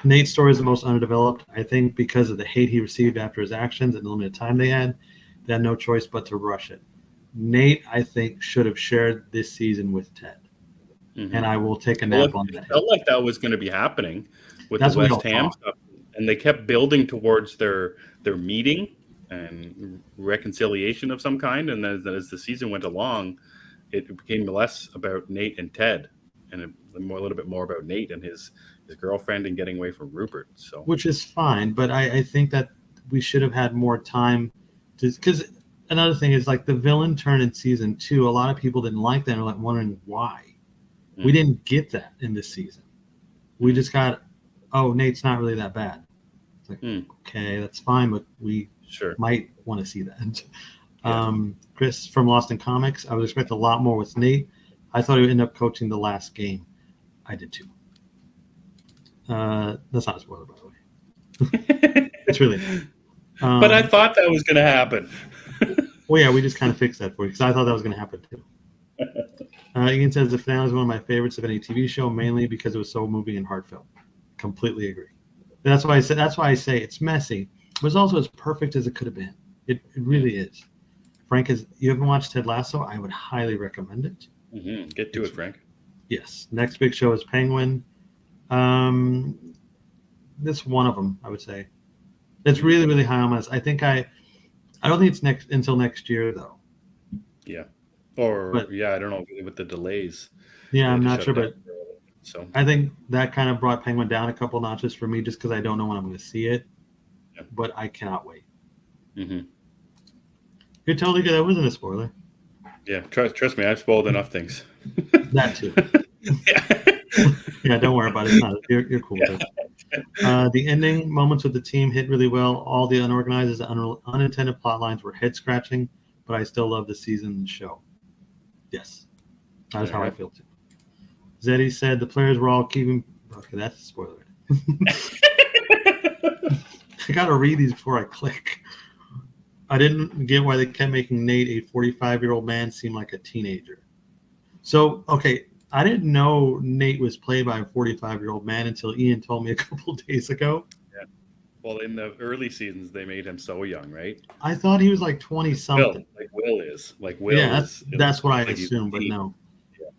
Nate's story is the most underdeveloped, I think, because of the hate he received after his actions and the limited time they had no choice but to rush it. Nate, I think, should have shared this season with Ted. Mm-hmm. And I will take a nap on that. It felt like that was going to be happening with the West Ham stuff. And they kept building towards their meeting and reconciliation of some kind. And as the season went along, it became less about Nate and Ted and a little bit more about Nate and his girlfriend and getting away from Rupert. So, which is fine, but I think that we should have had more time because another thing is like the villain turn in season 2. A lot of people didn't like that and were like wondering why. Mm-hmm. We didn't get that in this season. We just got, Nate's not really that bad. It's like, okay, that's fine, but we might want to see that. Yeah. Chris from Lost in Comics, I would expect a lot more with Nate. I thought he would end up coaching the last game. I did too. That's not a spoiler, by the way. It's really not. But I thought that was going to happen. Well, yeah, we just kind of fixed that for you because I thought that was going to happen too. Ian says the finale is one of my favorites of any TV show, mainly because it was so moving and heartfelt. Completely agree. That's why I say it's messy, but it's also as perfect as it could have been. It really is. Frank, you haven't watched Ted Lasso? I would highly recommend it. Mm-hmm. Get to it, Frank. Yes. Next big show is Penguin. This one of them, I would say. It's really, really high on my list. I don't think it's until next year, though. Yeah. I don't know with the delays. Yeah, I'm not sure, but I think that kind of brought Penguin down a couple notches for me just because I don't know when I'm going to see it. Yeah. But I cannot wait. Mm-hmm. You're totally good. That wasn't a spoiler. Yeah, trust me, I've spoiled enough things. That too. Yeah, don't worry about it. It's not. You're cool. Yeah. The ending moments with the team hit really well. All the unorganized and unintended plot lines were head scratching, but I still love the season and show. Yes, that's how I feel too. Zeddy said the players were all keeping. Okay, that's a spoiler. I gotta read these before I click. I didn't get why they kept making Nate, a 45-year-old man, seem like a teenager. So, okay, I didn't know Nate was played by a 45-year-old man until Ian told me a couple days ago. Yeah. Well, in the early seasons, they made him so young, right? I thought he was like 20-something. Will is. Yeah, that's what I assumed, but no. Yeah.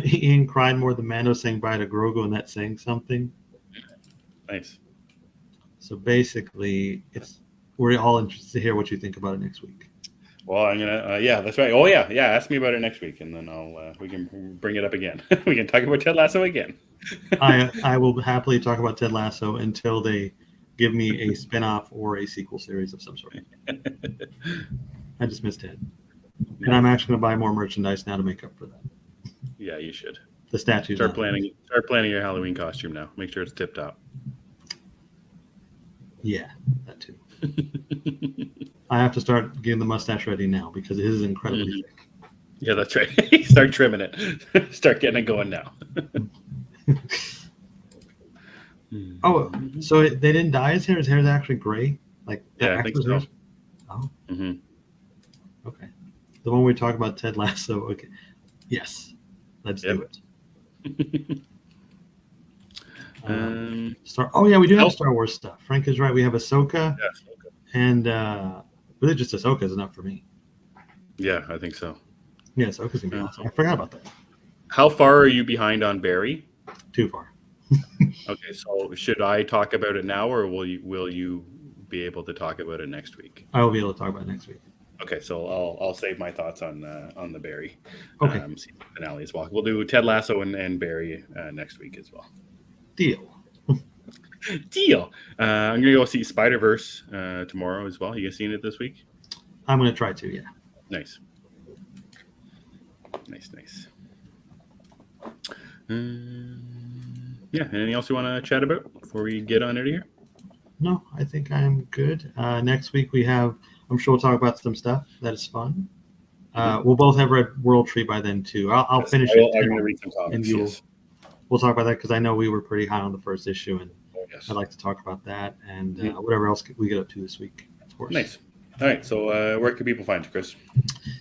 Ian cried more than Mando saying bye to Grogu and that saying something. Nice. So basically, we're all interested to hear what you think about it next week. Well, I'm gonna. Yeah, that's right. Oh yeah. Ask me about it next week, and then we can bring it up again. We can talk about Ted Lasso again. I will happily talk about Ted Lasso until they give me a spinoff or a sequel series of some sort. I just missed Ted, and I'm actually gonna buy more merchandise now to make up for that. Yeah, you should. The statues. Start planning your Halloween costume now. Make sure it's tip top. Yeah, that too. I have to start getting the mustache ready now because it is incredibly thick. Yeah, that's right. Start trimming it. Start getting it going now. Oh, so they didn't dye his hair? His hair is actually gray? Like yeah, I think so. Hair? Oh. Okay. The one we talk about, Ted Lasso. Okay. Yes. Let's do it. Oh yeah, we do have Star Wars stuff. Frank is right. We have Ahsoka, and really just Ahsoka is enough for me. Yeah, I think so. Yeah, Ahsoka's gonna be awesome. I forgot about that. How far are you behind on Barry? Too far. Okay, so should I talk about it now, or will you be able to talk about it next week? I will be able to talk about it next week. Okay, so I'll save my thoughts on the Barry finale as well. We'll do Ted Lasso and Barry next week as well. Deal. I'm gonna go see Spider-Verse tomorrow as well. You guys seen it this week? I'm gonna try to. Yeah. Nice. Yeah. Anything else you want to chat about before we get on out of here? No, I think I'm good. Next week we have. I'm sure we'll talk about some stuff that is fun. We'll both have read World Tree by then too. I'll finish it. I'm gonna read some comics. And we'll talk about that because I know we were pretty high on the first issue, and I'd like to talk about that and whatever else we get up to this week, of course. Nice. All right. So where can people find you, Chris?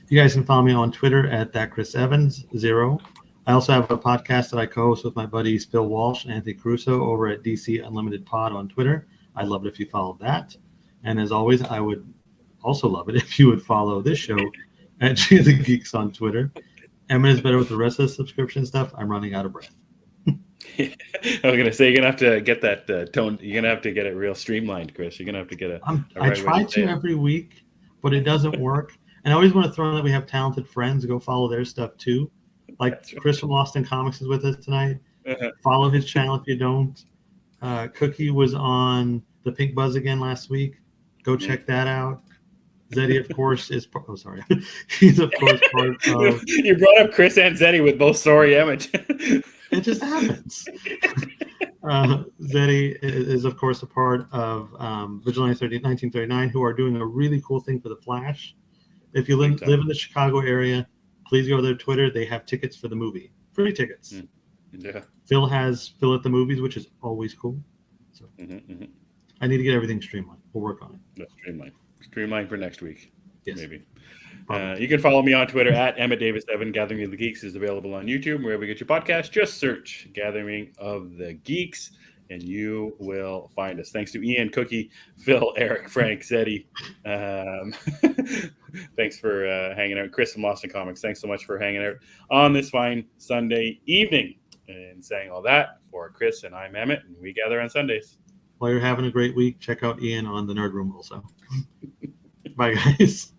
You guys can follow me on Twitter at @ThatChrisEvans0. I also have a podcast that I co-host with my buddies Bill Walsh and Anthony Caruso over at DC Unlimited Pod on Twitter. I'd love it if you followed that. And as always, I would also love it if you would follow this show at G of the Geeks on Twitter. Emmet is better with the rest of the subscription stuff. I'm running out of breath. I was gonna say you're gonna have to get that tone. You're gonna have to get it real streamlined, Chris. You're gonna have to get it. I try to every week, but it doesn't work. And I always want to throw in that we have talented friends. Go follow their stuff too. Like Chris from Lost in Comics is with us tonight. Follow his channel if you don't. Cookie was on the Pink Buzz again last week. Go check that out. Zeddy, of course, is. Oh, sorry. He's of course part of. You brought up Chris and Zeddy with both sorry Emmet. It just happens. Zeddy is, of course, a part of Vigilante 1939, who are doing a really cool thing for The Flash. If you live in the Chicago area, please go to their Twitter. They have tickets for the movie. Free tickets. Yeah. Phil has Phil at the movies, which is always cool. So I need to get everything streamlined. We'll work on it. Streamline for next week. Yes. Maybe. You can follow me on Twitter at EmmettDavis7. Gathering of the Geeks is available on YouTube. Wherever you get your podcast, just search Gathering of the Geeks, and you will find us. Thanks to Ian, Cookie, Phil, Eric, Frank, Zeddy. Thanks for hanging out. Chris from Lost in Comics, thanks so much for hanging out on this fine Sunday evening. And saying all that, for Chris and I'm Emmet, and we gather on Sundays. While you're having a great week, check out Ian on the Nerd Room also. Bye, guys.